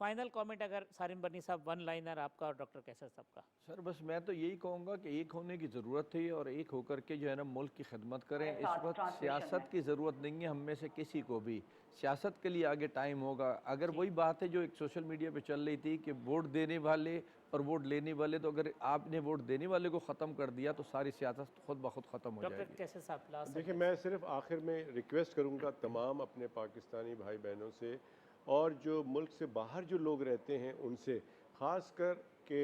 फाइनल कमेंट अगर सारिम बर्नी साहब, वन लाइनर आपका और डॉक्टर कैसर साहब का। सर बस मैं तो यही कहूँगा कि एक होने की ज़रूरत है और एक होकर के जो है ना मुल्क की खिदमत करें। इस वक्त सियासत की ज़रूरत नहीं है हम में से किसी को भी। सियासत के लिए आगे टाइम होगा। अगर वही बात है जो एक सोशल मीडिया पे चल रही थी कि वोट देने वाले और वोट लेने वाले, तो अगर आपने वोट देने वाले को ख़त्म कर दिया तो सारी सियासत खुद ब खुद ख़त्म हो जाएगी। डॉक्टर कैसर साहब लास्ट। देखिए, मैं सिर्फ आखिर में रिक्वेस्ट करूंगा तमाम अपने पाकिस्तानी भाई बहनों से और जो मुल्क से बाहर जो लोग रहते हैं उनसे, ख़ास कर के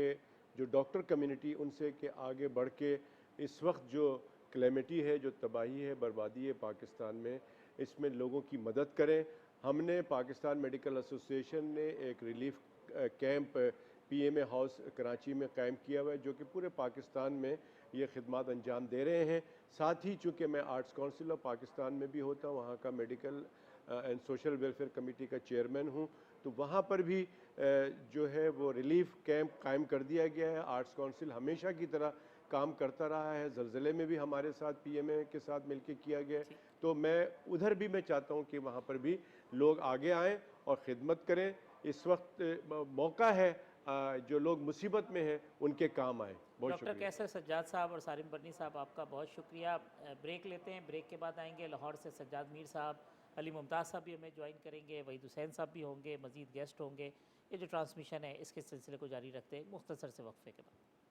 जो डॉक्टर कम्युनिटी, उनसे कि आगे बढ़ के इस वक्त जो क्लेमिटी है, जो तबाही है, बर्बादी है पाकिस्तान में, इसमें लोगों की मदद करें। हमने पाकिस्तान मेडिकल एसोसिएशन ने एक relief camp PMA house Karachi में कायम किया हुआ है जो कि पूरे पाकिस्तान में ये खिदमत अंजाम दे रहे हैं। साथ ही चूँकि मैं आर्ट्स काउंसिल ऑफ पाकिस्तान में भी होता हूँ, वहाँ का medical and social welfare committee का चेयरमैन हूँ, तो वहाँ पर भी जो है वो रिलीफ कैंप कायम कर दिया गया है। आर्ट्स काउंसिल हमेशा की तरह काम करता रहा है। ज़लज़ले में भी हमारे साथ PMA के साथ मिलके किया गया है, तो मैं उधर भी मैं चाहता हूँ कि वहाँ पर भी लोग आगे आएँ और ख़िदमत करें। इस वक्त मौका है जो लोग मुसीबत में हैं उनके काम आए। बहुत डॉक्टर कैसर सज्जाद साहब और सारिम बर्नी साहब आपका बहुत शुक्रिया। ब्रेक लेते हैं, ब्रेक के बाद आएंगे लाहौर से सज्जाद मीर साहब, अली मुमताज़ साहब भी हमें ज्वाइन करेंगे, वहीद हुसैन साहब भी होंगे, मज़ीद गेस्ट होंगे। ये जो ट्रांसमिशन है इसके सिलसिले को जारी रखते हैं मुख्तसर से वक्फे के बाद।